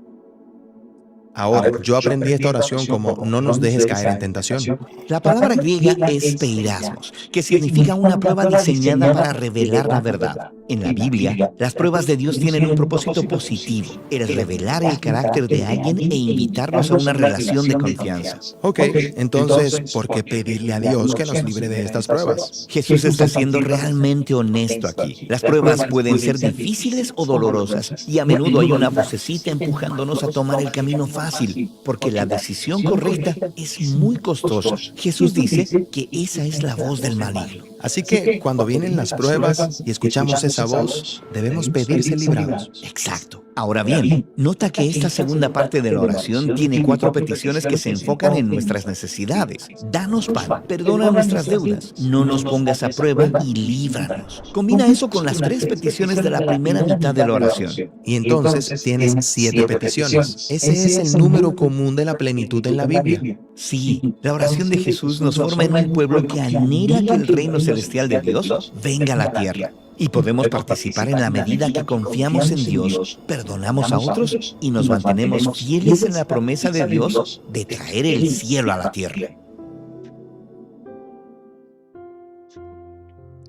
Ahora, yo aprendí esta oración como no nos dejes caer en tentación. La palabra griega es peirasmos, que significa una prueba diseñada para revelar la verdad. En la Biblia, las pruebas de Dios tienen un propósito positivo. Es revelar el carácter de alguien e invitarlos a una relación de confianza. Ok, entonces, ¿por qué pedirle a Dios que nos libre de estas pruebas? Jesús está siendo realmente honesto aquí. Las pruebas pueden ser difíciles o dolorosas, y a menudo hay una vocecita empujándonos a tomar el camino fácil, porque la decisión correcta es muy costosa. Jesús dice que esa es la voz del maligno. Así que, cuando vienen las pruebas y escuchamos esa voz, debemos pedir ser librados. Exacto. Ahora bien, nota que esta segunda parte de la oración tiene 4 peticiones que se enfocan en nuestras necesidades. Danos pan, perdona nuestras deudas, no nos pongas a prueba y líbranos. Combina eso con las 3 peticiones de la primera mitad de la oración. Y entonces tienes 7 peticiones. Ese es el número común de la plenitud en la Biblia. Sí, la oración de Jesús nos forma en un pueblo que anhela que el reino celestial de Dios venga a la tierra. Y podemos participar en la medida que confiamos en Dios, perdonamos a otros y nos mantenemos fieles en la promesa de Dios de traer el cielo a la tierra.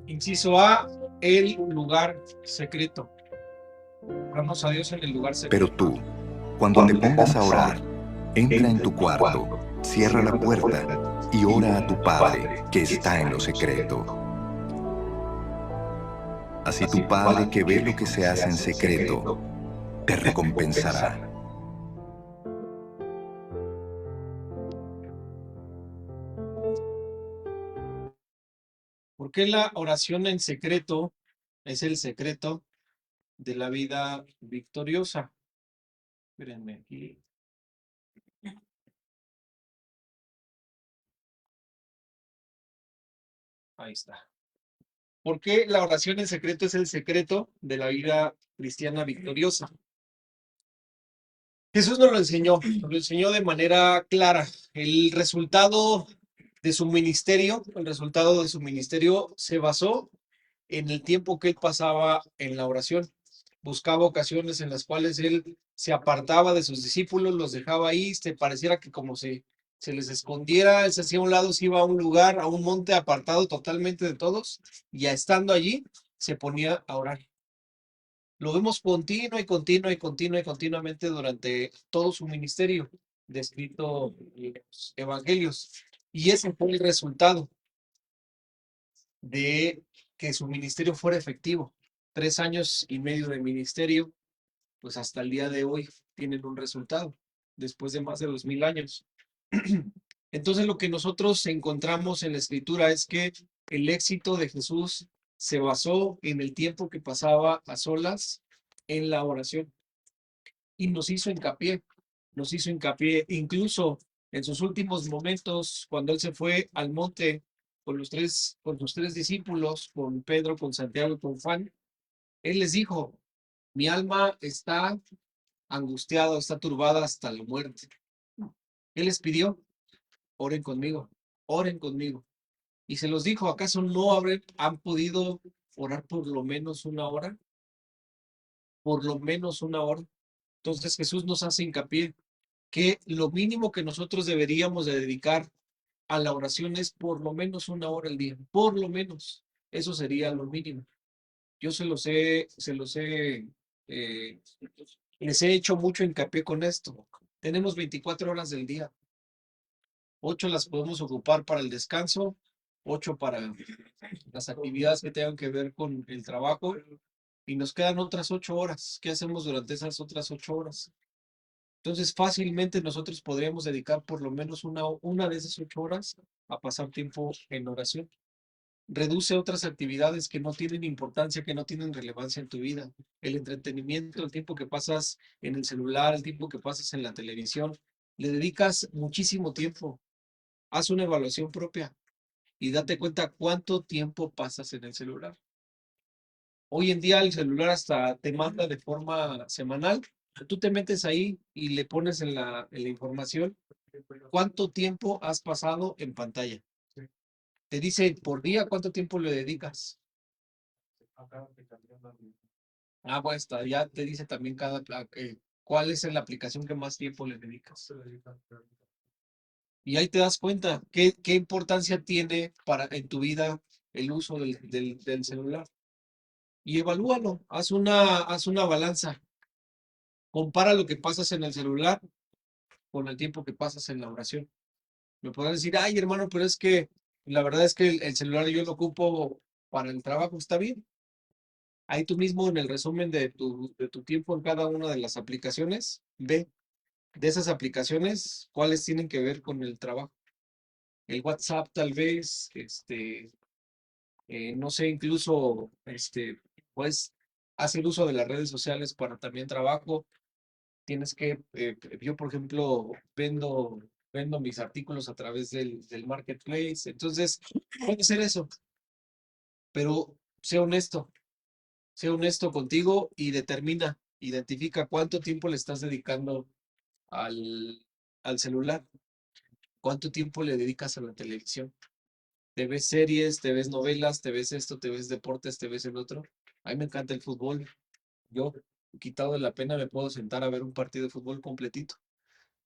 Inciso A, el lugar secreto. Oramos a Dios en el lugar secreto. Pero tú, cuando te pongas a orar, entra en tu cuarto, cierra la puerta y ora a tu Padre que está en lo secreto. Así tu Padre que ve lo que se hace en secreto, te recompensará. ¿Por qué la oración en secreto es el secreto de la vida victoriosa? Espérenme aquí. Ahí está. ¿Por qué la oración en secreto es el secreto de la vida cristiana victoriosa? Jesús nos lo enseñó de manera clara. El resultado de su ministerio se basó en el tiempo que él pasaba en la oración. Buscaba ocasiones en las cuales él se apartaba de sus discípulos, los dejaba ahí, pareciera que como se les escondiera, él se hacía a un lado, se iba a un lugar, a un monte apartado totalmente de todos, y ya estando allí, se ponía a orar. Lo vemos continuamente durante todo su ministerio, descrito en los evangelios. Y ese fue el resultado de que su ministerio fuera efectivo. 3 años y medio de ministerio, pues hasta el día de hoy tienen un resultado, después de más de 2000 años. Entonces lo que nosotros encontramos en la Escritura es que el éxito de Jesús se basó en el tiempo que pasaba a solas en la oración. Y nos hizo hincapié, incluso en sus últimos momentos, cuando él se fue al monte con sus 3 discípulos, con Pedro, con Santiago y con Juan, él les dijo: mi alma está angustiada, está turbada hasta la muerte. Él les pidió: oren conmigo. Y se los dijo: ¿acaso no han podido orar por lo menos 1 hora? Por lo menos 1 hora. Entonces Jesús nos hace hincapié que lo mínimo que nosotros deberíamos de dedicar a la oración es por lo menos 1 hora al día. Por lo menos. Eso sería lo mínimo. Yo les he hecho mucho hincapié con esto. Tenemos 24 horas del día. 8 las podemos ocupar para el descanso, 8 para las actividades que tengan que ver con el trabajo, y nos quedan otras 8 horas. ¿Qué hacemos durante esas otras 8 horas? Entonces, fácilmente nosotros podríamos dedicar por lo menos una de esas 8 horas a pasar tiempo en oración. Reduce otras actividades que no tienen importancia, que no tienen relevancia en tu vida. El entretenimiento, el tiempo que pasas en el celular, el tiempo que pasas en la televisión, le dedicas muchísimo tiempo. Haz una evaluación propia y date cuenta cuánto tiempo pasas en el celular. Hoy en día el celular hasta te manda de forma semanal. Tú te metes ahí y le pones en la información cuánto tiempo has pasado en pantalla. Te dice por día cuánto tiempo le dedicas. Pues ya te dice también cuál es la aplicación que más tiempo le dedicas. Y ahí te das cuenta qué importancia tiene en tu vida el uso del celular. y evalúalo. Haz una balanza. Compara lo que pasas en el celular con el tiempo que pasas en la oración. Me podrán decir, ay, hermano, pero es que la verdad es que el celular yo lo ocupo para el trabajo, está bien. Ahí tú mismo en el resumen de tu tiempo en cada una de las aplicaciones, ve de esas aplicaciones cuáles tienen que ver con el trabajo. El WhatsApp tal vez, no sé, incluso, puedes hacer uso de las redes sociales para también trabajo. Tienes que, yo por ejemplo, vendo mis artículos a través del marketplace, entonces puede ser eso, pero sé honesto contigo y identifica cuánto tiempo le estás dedicando al celular, cuánto tiempo le dedicas a la televisión. ¿Te ves series, te ves novelas, te ves esto, te ves deportes, te ves el otro? A mí me encanta el fútbol. Yo, quitado de la pena, me puedo sentar a ver un partido de fútbol completito.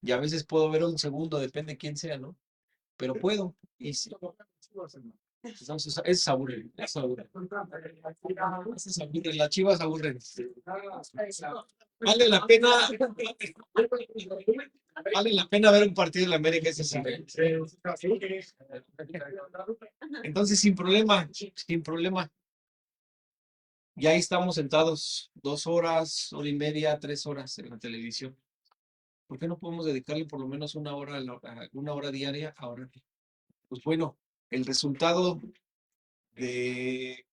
Y a veces puedo ver un segundo, depende de quién sea, ¿no? Pero puedo. Y sí. Entonces, es aburre, es aburre. Es aburre, las Chivas aburren. Vale la pena ver un partido de la América, ese sí. Entonces, sin problema, sin problema. Y ahí estamos sentados 2 horas, hora y media, 3 horas en la televisión. ¿Por qué no podemos dedicarle por lo menos una hora diaria a orar? Pues bueno, el resultado de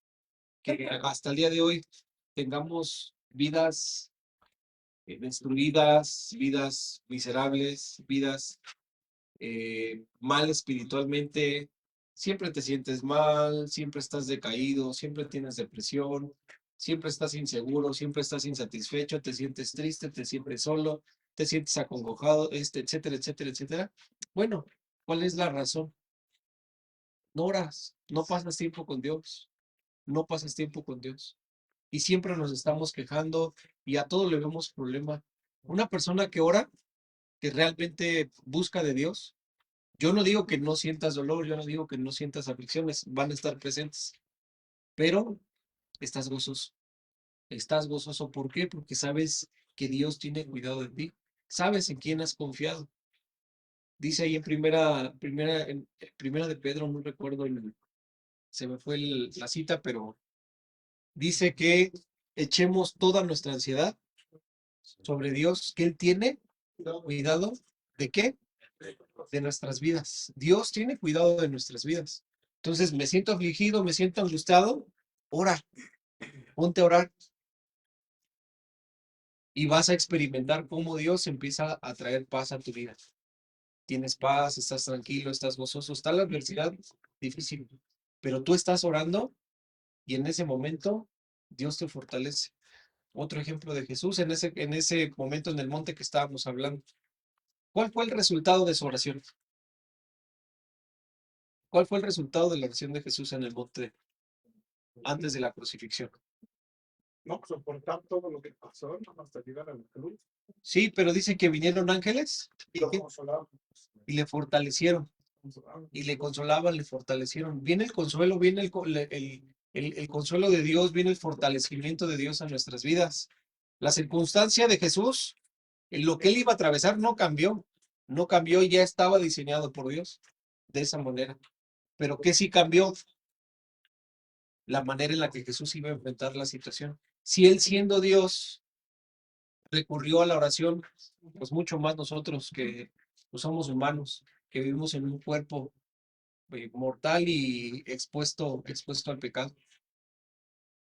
que hasta el día de hoy tengamos vidas destruidas, vidas miserables, vidas mal espiritualmente, siempre te sientes mal, siempre estás decaído, siempre tienes depresión, siempre estás inseguro, siempre estás insatisfecho, te sientes triste, te sientes solo, te sientes acongojado, etcétera, etcétera, etcétera. Bueno, ¿cuál es la razón? No oras, no pasas tiempo con Dios, no pasas tiempo con Dios. Y siempre nos estamos quejando y a todo le vemos problema. Una persona que ora, que realmente busca de Dios, yo no digo que no sientas dolor, yo no digo que no sientas aflicciones, van a estar presentes, pero estás gozoso. Estás gozoso, ¿por qué? Porque sabes que Dios tiene cuidado de ti, sabes en quién has confiado. Dice ahí en primera de Pedro, no recuerdo, se me fue la cita, pero dice que echemos toda nuestra ansiedad sobre Dios, que Él tiene cuidado de qué? De nuestras vidas. Dios tiene cuidado de nuestras vidas. Entonces, me siento afligido, me siento angustiado, ora, ponte a orar. Y vas a experimentar cómo Dios empieza a traer paz a tu vida. Tienes paz, estás tranquilo, estás gozoso, está la adversidad difícil, pero tú estás orando y en ese momento Dios te fortalece. Otro ejemplo de Jesús en ese momento en el monte que estábamos hablando. ¿Cuál fue el resultado de su oración? ¿Cuál fue el resultado de la oración de Jesús en el monte antes de la crucifixión? No, soportar todo lo que pasó hasta llegar a la cruz. Sí, pero dice que vinieron ángeles y le fortalecieron. Y le consolaban, le fortalecieron. Viene el consuelo, viene el consuelo de Dios, viene el fortalecimiento de Dios a nuestras vidas. La circunstancia de Jesús, en lo que él iba a atravesar, no cambió y ya estaba diseñado por Dios de esa manera. Pero ¿qué sí cambió? La manera en la que Jesús iba a enfrentar la situación. Si él siendo Dios recurrió a la oración, pues mucho más nosotros que pues somos humanos, que vivimos en un cuerpo mortal y expuesto al pecado.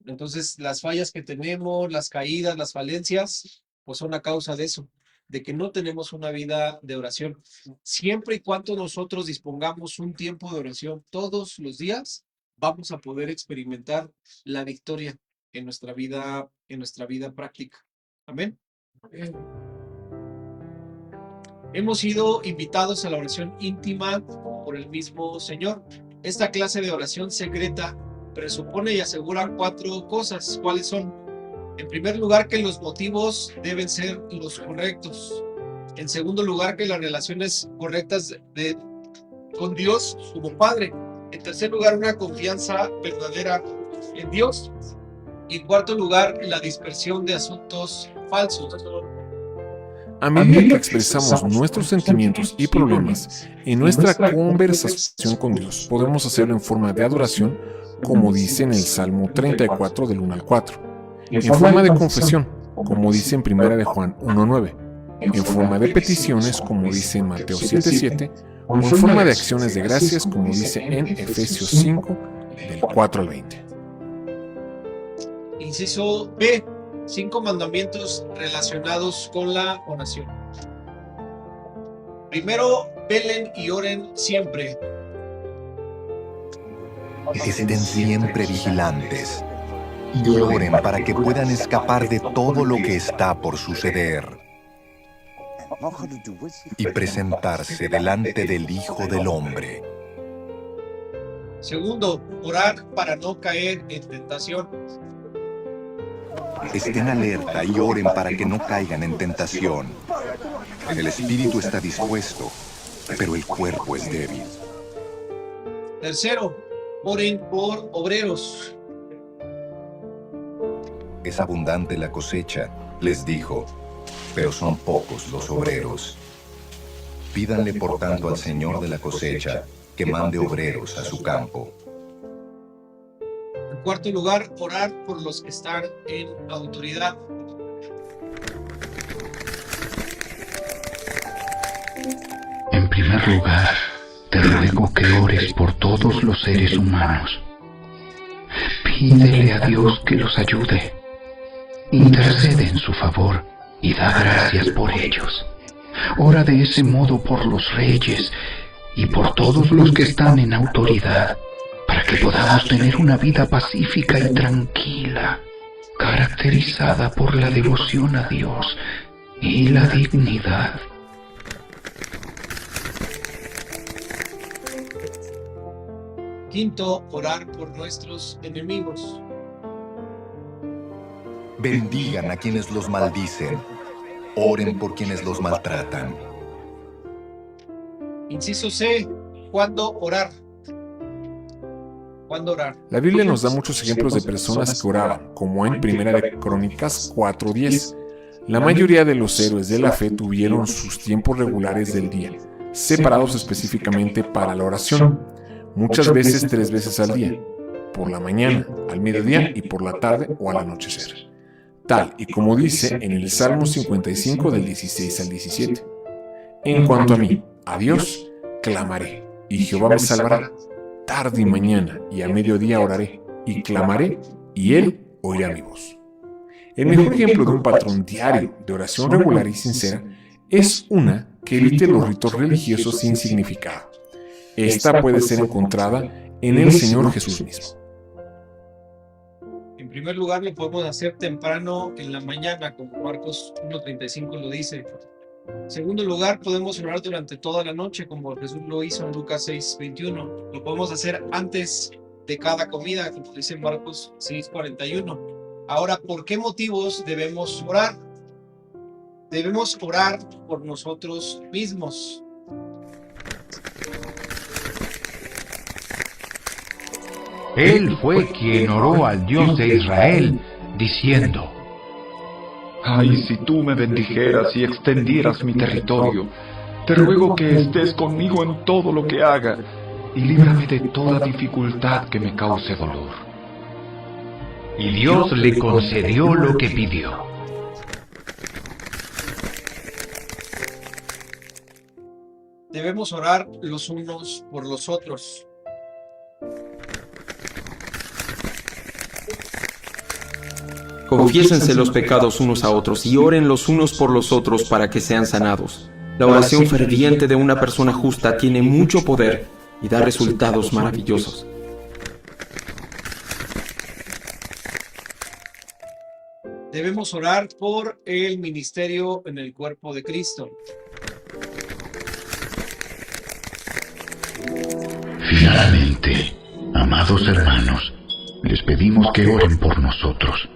Entonces, las fallas que tenemos, las caídas, las falencias, pues son a causa de eso, de que no tenemos una vida de oración. Siempre y cuando nosotros dispongamos un tiempo de oración todos los días, vamos a poder experimentar la victoria en nuestra vida práctica. Amén. Hemos sido invitados a la oración íntima por el mismo Señor. Esta clase de oración secreta presupone y asegura 4 cosas. ¿Cuáles son? En primer lugar, que los motivos deben ser los correctos. En segundo lugar, que las relaciones correctas con Dios como Padre. En tercer lugar, una confianza verdadera en Dios. Y en cuarto lugar, la dispersión de asuntos falsos. A medida que expresamos nuestros sentimientos y problemas en nuestra conversación con Dios, podemos hacerlo en forma de adoración, como dice en el Salmo 34 del 1 al 4, en forma de confesión, como dice en 1 de Juan 1:9, en forma de peticiones, como dice en Mateo 7:7, o en forma de acciones de gracias, como dice en Efesios 5 del 4 al 20. Inciso B. 5 mandamientos relacionados con la oración. Primero, velen y oren siempre. Estén siempre vigilantes y oren para que puedan escapar de todo lo que está por suceder y presentarse delante del Hijo del Hombre. Segundo, orar para no caer en tentación. Estén alerta y oren para que no caigan en tentación. El espíritu está dispuesto, pero el cuerpo es débil. Tercero, oren por obreros. Es abundante la cosecha, les dijo, pero son pocos los obreros. Pídanle por tanto al Señor de la cosecha que mande obreros a su campo. En cuarto lugar, orar por los que están en autoridad. En primer lugar, te ruego que ores por todos los seres humanos. Pídele a Dios que los ayude. Intercede en su favor y da gracias por ellos. Ora de ese modo por los reyes y por todos los que están en autoridad, para que podamos tener una vida pacífica y tranquila, caracterizada por la devoción a Dios y la dignidad. Quinto, orar por nuestros enemigos. Bendigan a quienes los maldicen. Oren por quienes los maltratan. Inciso C, ¿cuándo orar? ¿Cuándo orar? La Biblia nos da muchos ejemplos de personas que oraban, como en 1 de Crónicas 4:10. La mayoría de los héroes de la fe tuvieron sus tiempos regulares del día, separados específicamente para la oración, muchas veces 3 veces al día, por la mañana, al mediodía y por la tarde o al anochecer. Tal y como dice en el Salmo 55 del 16 al 17. En cuanto a mí, a Dios, clamaré, y Jehová me salvará. Tarde y mañana y a mediodía oraré, y clamaré, y Él oirá mi voz. El mejor ejemplo de un patrón diario de oración regular y sincera es una que evite los ritos religiosos sin significado. Esta puede ser encontrada en el Señor Jesús mismo. En primer lugar, lo podemos hacer temprano en la mañana, como Marcos 1:35 lo dice. En segundo lugar, podemos orar durante toda la noche, como Jesús lo hizo en Lucas 6:21. Lo podemos hacer antes de cada comida, como dice Marcos 6:41. Ahora, ¿por qué motivos debemos orar? Debemos orar por nosotros mismos. Él fue quien oró al Dios de Israel, diciendo: Ay, si tú me bendijeras y extendieras mi territorio, te ruego que estés conmigo en todo lo que haga, y líbrame de toda dificultad que me cause dolor. Y Dios le concedió lo que pidió. Debemos orar los unos por los otros. Confiésense los pecados unos a otros y oren los unos por los otros para que sean sanados. La oración ferviente de una persona justa tiene mucho poder y da resultados maravillosos. Debemos orar por el ministerio en el cuerpo de Cristo. Finalmente, amados hermanos, les pedimos que oren por nosotros.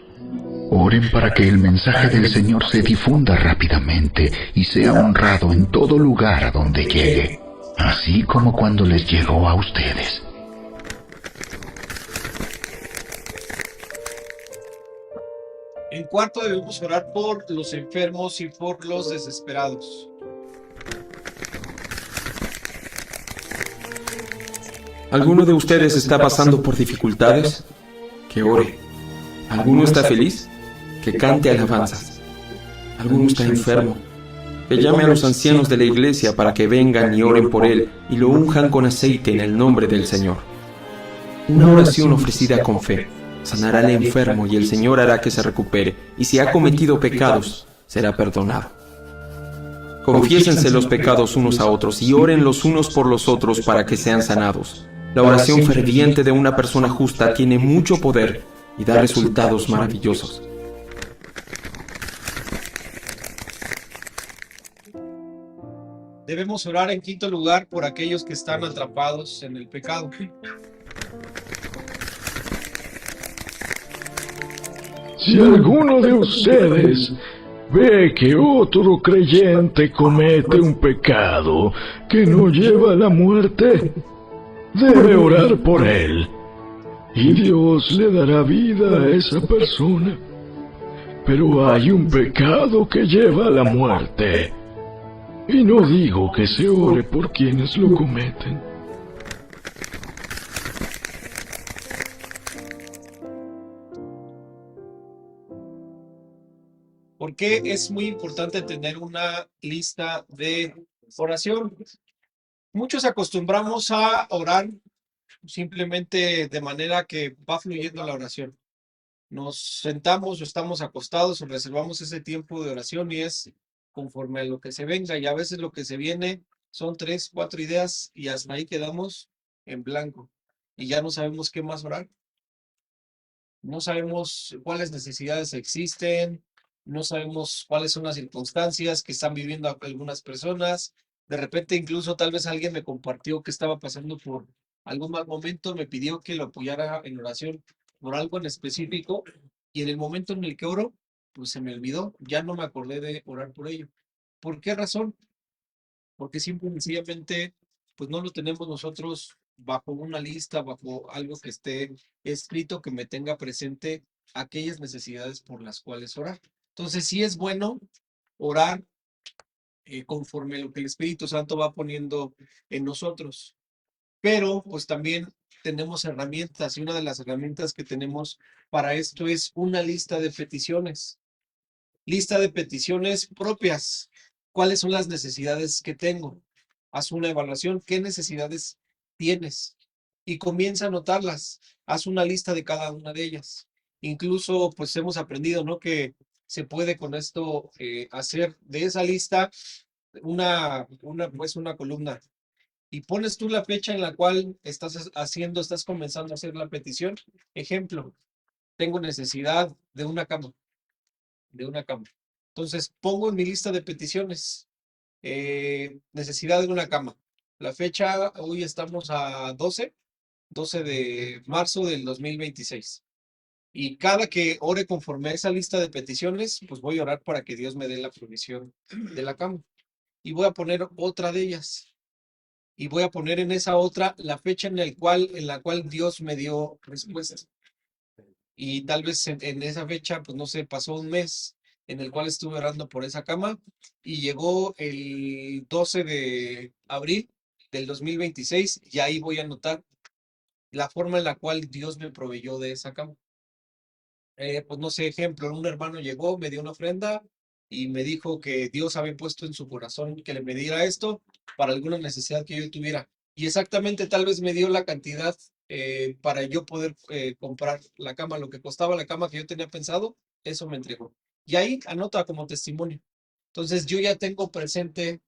Oren para que el mensaje del Señor se difunda rápidamente y sea honrado en todo lugar a donde llegue, así como cuando les llegó a ustedes. En cuarto, debemos orar por los enfermos y por los desesperados. ¿Alguno de ustedes está pasando por dificultades? Que ore. ¿Alguno está feliz? Que cante alabanzas. ¿Alguno está enfermo? Que llame a los ancianos de la iglesia para que vengan y oren por él y lo unjan con aceite en el nombre del Señor. Una oración ofrecida con fe sanará al enfermo y el Señor hará que se recupere, y si ha cometido pecados, será perdonado. Confiésense los pecados unos a otros y oren los unos por los otros para que sean sanados. La oración ferviente de una persona justa tiene mucho poder y da resultados maravillosos. Debemos orar en quinto lugar por aquellos que están atrapados en el pecado. Si alguno de ustedes ve que otro creyente comete un pecado que no lleva a la muerte, debe orar por él, y Dios le dará vida a esa persona. Pero hay un pecado que lleva a la muerte, y no digo que se ore por quienes lo cometen. ¿Por qué es muy importante tener una lista de oración? Muchos acostumbramos a orar simplemente de manera que va fluyendo la oración. Nos sentamos o estamos acostados o reservamos ese tiempo de oración y es conforme a lo que se venga, y a veces lo que se viene son 3, 4 ideas y hasta ahí quedamos en blanco y ya no sabemos qué más orar. No sabemos cuáles necesidades existen, no sabemos cuáles son las circunstancias que están viviendo algunas personas. De repente incluso tal vez alguien me compartió que estaba pasando por algún mal momento, me pidió que lo apoyara en oración por algo en específico, y en el momento en el que oro, pues se me olvidó, ya no me acordé de orar por ello. ¿Por qué razón? Porque simple y sencillamente, pues no lo tenemos nosotros bajo una lista, bajo algo que esté escrito, que me tenga presente aquellas necesidades por las cuales orar. Entonces sí es bueno orar conforme lo que el Espíritu Santo va poniendo en nosotros. Pero pues también tenemos herramientas, y una de las herramientas que tenemos para esto es una lista de peticiones. Lista de peticiones propias. ¿Cuáles son las necesidades que tengo? Haz una evaluación. ¿Qué necesidades tienes? Y comienza a anotarlas. Haz una lista de cada una de ellas. Incluso pues hemos aprendido, ¿no?, que se puede con esto hacer de esa lista una columna. Y pones tú la fecha en la cual estás comenzando a hacer la petición. Ejemplo, tengo necesidad de una cama. Entonces pongo en mi lista de peticiones necesidad de una cama. La fecha, hoy estamos a 12 de marzo del 2026. Y cada que ore conforme a esa lista de peticiones, pues voy a orar para que Dios me dé la provisión de la cama. Y voy a poner otra de ellas. Y voy a poner en esa otra la fecha en la cual Dios me dio respuesta. Y tal vez en esa fecha, pues no sé, pasó un mes en el cual estuve orando por esa cama, y llegó el 12 de abril del 2026, y ahí voy a anotar la forma en la cual Dios me proveyó de esa cama. Pues no sé, ejemplo, un hermano llegó, me dio una ofrenda y me dijo que Dios había puesto en su corazón que le me diera esto para alguna necesidad que yo tuviera. Y exactamente tal vez me dio la cantidad para yo poder comprar la cama, lo que costaba la cama que yo tenía pensado, eso me entregó. Y ahí anota como testimonio. Entonces yo ya tengo presente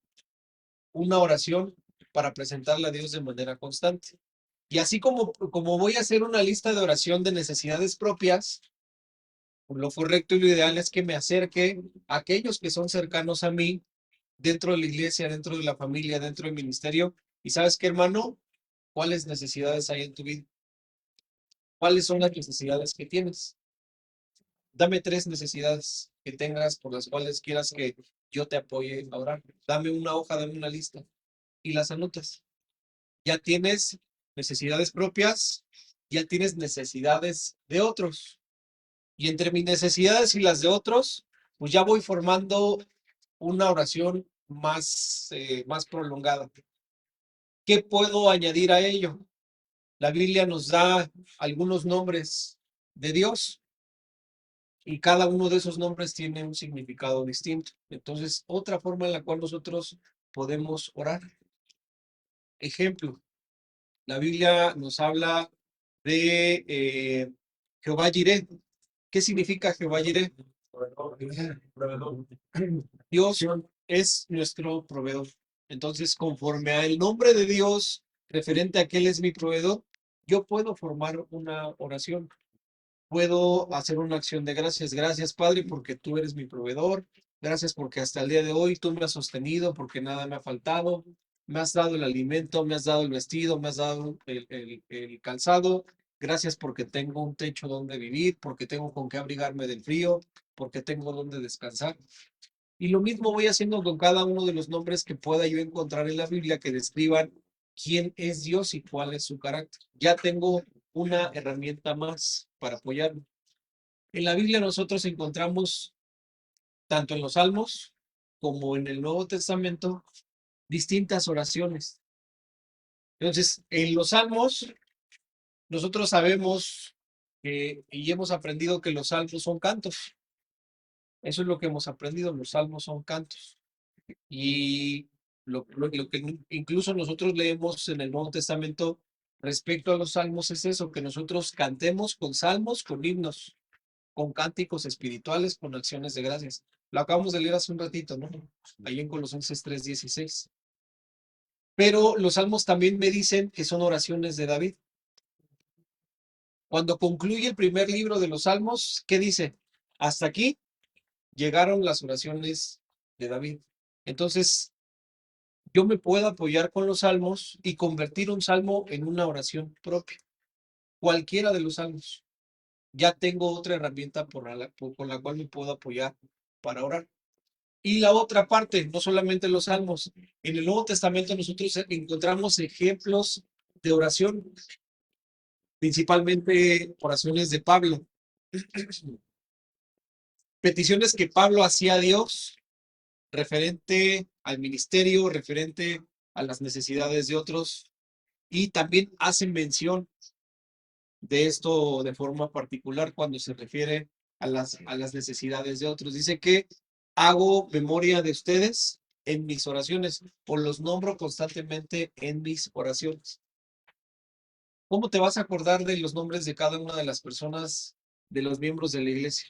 una oración para presentarle a Dios de manera constante. Y así como voy a hacer una lista de oración de necesidades propias, lo correcto y lo ideal es que me acerque a aquellos que son cercanos a mí, dentro de la iglesia, dentro de la familia, dentro del ministerio. Y ¿sabes qué, hermano? ¿Cuáles necesidades hay en tu vida? ¿Cuáles son las necesidades que tienes? Dame 3 necesidades que tengas por las cuales quieras que yo te apoye a orar. Dame una hoja, dame una lista y las anotas. Ya tienes necesidades propias, ya tienes necesidades de otros. Y entre mis necesidades y las de otros, pues ya voy formando una oración más prolongada. ¿Qué puedo añadir a ello? La Biblia nos da algunos nombres de Dios y cada uno de esos nombres tiene un significado distinto. Entonces, otra forma en la cual nosotros podemos orar. Ejemplo, la Biblia nos habla de Jehová Jireh. ¿Qué significa Jehová Jireh? Dios es nuestro proveedor. Entonces, conforme al nombre de Dios, referente a que Él es mi proveedor, yo puedo formar una oración. Puedo hacer una acción de gracias. Gracias, Padre, porque tú eres mi proveedor. Gracias porque hasta el día de hoy tú me has sostenido, porque nada me ha faltado. Me has dado el alimento, me has dado el vestido, me has dado el calzado. Gracias porque tengo un techo donde vivir, porque tengo con qué abrigarme del frío, porque tengo donde descansar. Y lo mismo voy haciendo con cada uno de los nombres que pueda yo encontrar en la Biblia que describan quién es Dios y cuál es su carácter. Ya tengo una herramienta más para apoyarme. En la Biblia nosotros encontramos, tanto en los Salmos como en el Nuevo Testamento, distintas oraciones. Entonces, en los Salmos, nosotros sabemos y hemos aprendido que los Salmos son cantos. Eso es lo que hemos aprendido, los Salmos son cantos. Y lo que incluso nosotros leemos en el Nuevo Testamento respecto a los salmos es eso, que nosotros cantemos con salmos, con himnos, con cánticos espirituales, con acciones de gracias. Lo acabamos de leer hace un ratito, ¿no? Ahí en Colosenses 3:16. Pero los salmos también me dicen que son oraciones de David. Cuando concluye el primer libro de los salmos, ¿qué dice? Hasta aquí llegaron las oraciones de David. Entonces, yo me puedo apoyar con los salmos y convertir un salmo en una oración propia. Cualquiera de los salmos. Ya tengo otra herramienta con la cual me puedo apoyar para orar. Y la otra parte, no solamente los salmos. En el Nuevo Testamento nosotros encontramos ejemplos de oración, principalmente oraciones de Pablo. Peticiones que Pablo hacía a Dios referente al ministerio, referente a las necesidades de otros, y también hacen mención de esto de forma particular cuando se refiere a las necesidades de otros. Dice que hago memoria de ustedes en mis oraciones, o los nombro constantemente en mis oraciones. ¿Cómo te vas a acordar de los nombres de cada una de las personas, de los miembros de la iglesia,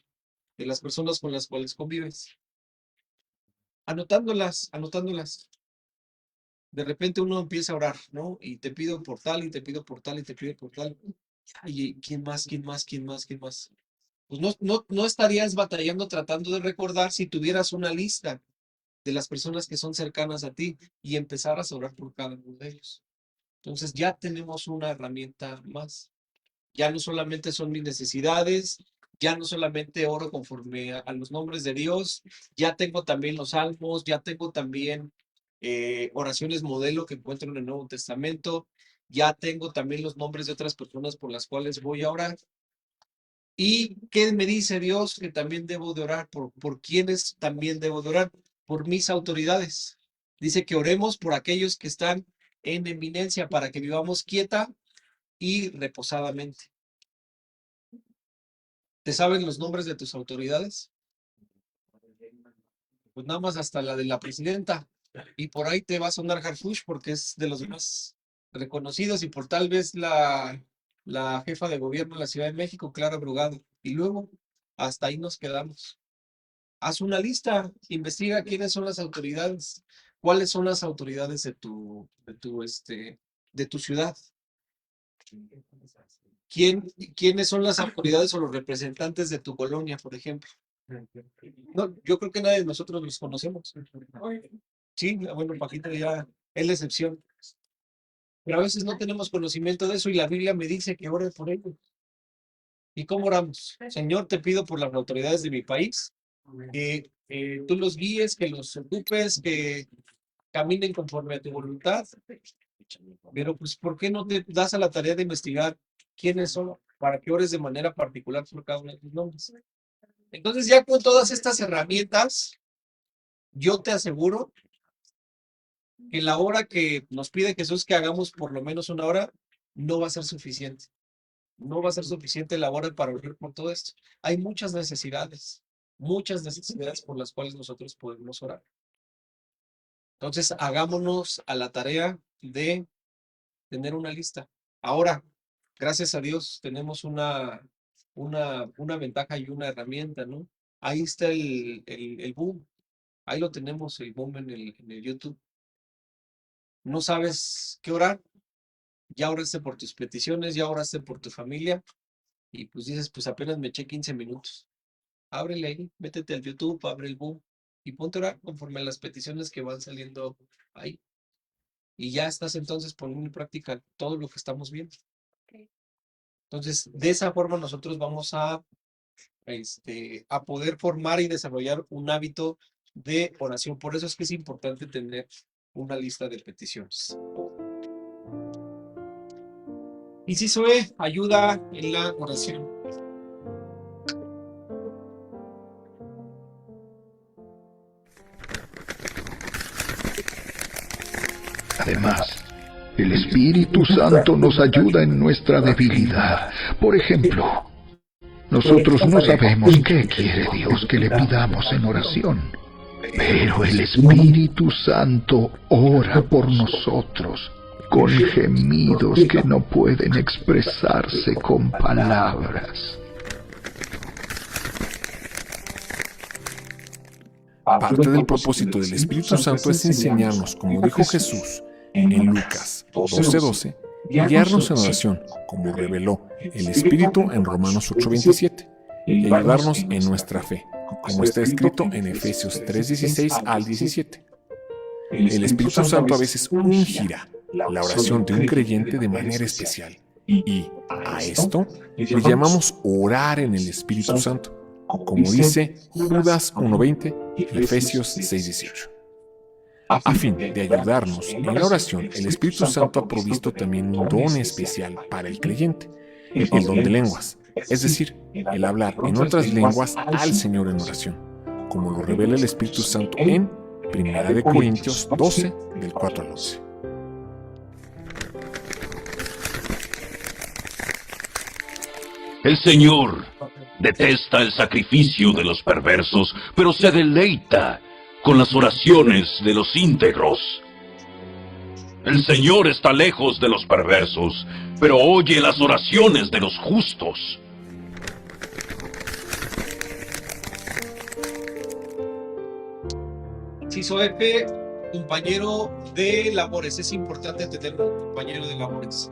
de las personas con las cuales convives? Anotándolas. De repente uno empieza a orar, ¿no? Y te pido por tal, y te pido por tal, y te pido por tal. Y ¿quién más? Pues no estarías batallando tratando de recordar si tuvieras una lista de las personas que son cercanas a ti y empezaras a orar por cada uno de ellos. Entonces ya tenemos una herramienta más. Ya no solamente son mis necesidades, ya no solamente oro conforme a los nombres de Dios, ya tengo también los salmos, ya tengo también oraciones modelo que encuentro en el Nuevo Testamento, ya tengo también los nombres de otras personas por las cuales voy a orar. ¿Y qué me dice Dios que también debo de orar? ¿Por quiénes también debo de orar? Por mis autoridades. Dice que oremos por aquellos que están en eminencia para que vivamos quieta y reposadamente. ¿Te saben los nombres de tus autoridades? Pues nada más hasta la de la presidenta. Y por ahí te va a sonar Harfush porque es de los más reconocidos, y por tal vez la jefa de gobierno de la Ciudad de México, Clara Brugado. Y luego hasta ahí nos quedamos. Haz una lista, investiga quiénes son las autoridades, cuáles son las autoridades de tu ciudad. ¿Quiénes son las autoridades o los representantes de tu colonia, por ejemplo? No, yo creo que nadie de nosotros los conocemos. Sí, bueno, Paquito ya es la excepción. Pero a veces no tenemos conocimiento de eso y la Biblia me dice que ore por ellos. ¿Y cómo oramos? Señor, te pido por las autoridades de mi país, que tú los guíes, que los ocupes, que caminen conforme a tu voluntad. Pero pues, ¿por qué no te das a la tarea de investigar quiénes son para que ores de manera particular por cada uno de tus nombres. Entonces, ya con todas estas herramientas, yo te aseguro que la hora que nos pide Jesús que hagamos por lo menos una hora, no va a ser suficiente. No va a ser suficiente la hora para orar por todo esto. Hay muchas necesidades por las cuales nosotros podemos orar. Entonces, hagámonos a la tarea de tener una lista. Ahora, gracias a Dios, tenemos una ventaja y una herramienta, ¿no? Ahí está el boom. Ahí lo tenemos, el boom en el YouTube. ¿No sabes qué orar? Ya oraste por tus peticiones, ya oraste por tu familia, y pues dices, pues apenas me eché 15 minutos. Ábrele ahí, métete al YouTube, abre el boom, y ponte a orar conforme a las peticiones que van saliendo ahí. Y ya estás entonces poniendo en práctica todo lo que estamos viendo. Entonces, de esa forma nosotros vamos a poder formar y desarrollar un hábito de oración. Por eso es que es importante tener una lista de peticiones. Inciso E, ayuda en la oración. Además, el Espíritu Santo nos ayuda en nuestra debilidad. Por ejemplo, nosotros no sabemos qué quiere Dios que le pidamos en oración, pero el Espíritu Santo ora por nosotros con gemidos que no pueden expresarse con palabras. Parte del propósito del Espíritu Santo es enseñarnos, como dijo Jesús en Lucas 12:12, guiarnos en oración, como reveló el Espíritu en Romanos 8:27, y ayudarnos en nuestra fe, como está escrito en Efesios 3:16 al 17. El Espíritu Santo a veces ungirá la oración de un creyente de manera especial, y a esto le llamamos orar en el Espíritu Santo, como dice Judas 1:20 y Efesios 6:18. A fin de ayudarnos en la oración, el Espíritu Santo ha provisto también un don especial para el creyente, el don de lenguas, es decir, el hablar en otras lenguas al Señor en oración, como lo revela el Espíritu Santo en 1 Corintios 12, del 4 al 11. El Señor detesta el sacrificio de los perversos, pero se deleita con las oraciones de los íntegros. El Señor está lejos de los perversos, pero oye las oraciones de los justos. Inciso F, compañero de labores. Es importante tener un compañero de labores.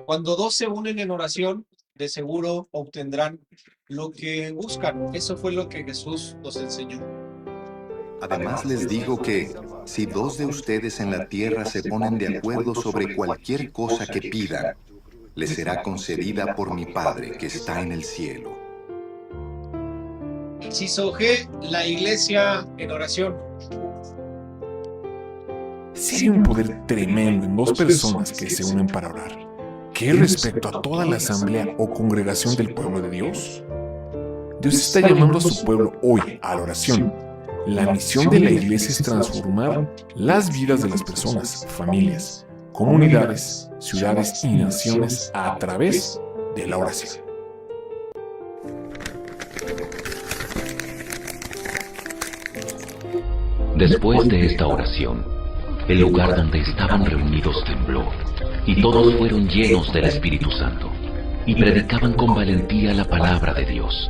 Cuando dos se unen en oración, de seguro obtendrán lo que buscan. Eso fue lo que Jesús nos enseñó. Además les digo que, si dos de ustedes en la tierra se ponen de acuerdo sobre cualquier cosa que pidan, les será concedida por mi Padre que está en el cielo. Inciso G, la iglesia en oración. Si hay un poder tremendo en dos personas que se unen para orar, ¿qué respecto a toda la asamblea o congregación del pueblo de Dios? Dios está llamando a su pueblo hoy a la oración. La misión de la iglesia es transformar las vidas de las personas, familias, comunidades, ciudades y naciones a través de la oración. Después de esta oración, el lugar donde estaban reunidos tembló, y todos fueron llenos del Espíritu Santo, y predicaban con valentía la palabra de Dios,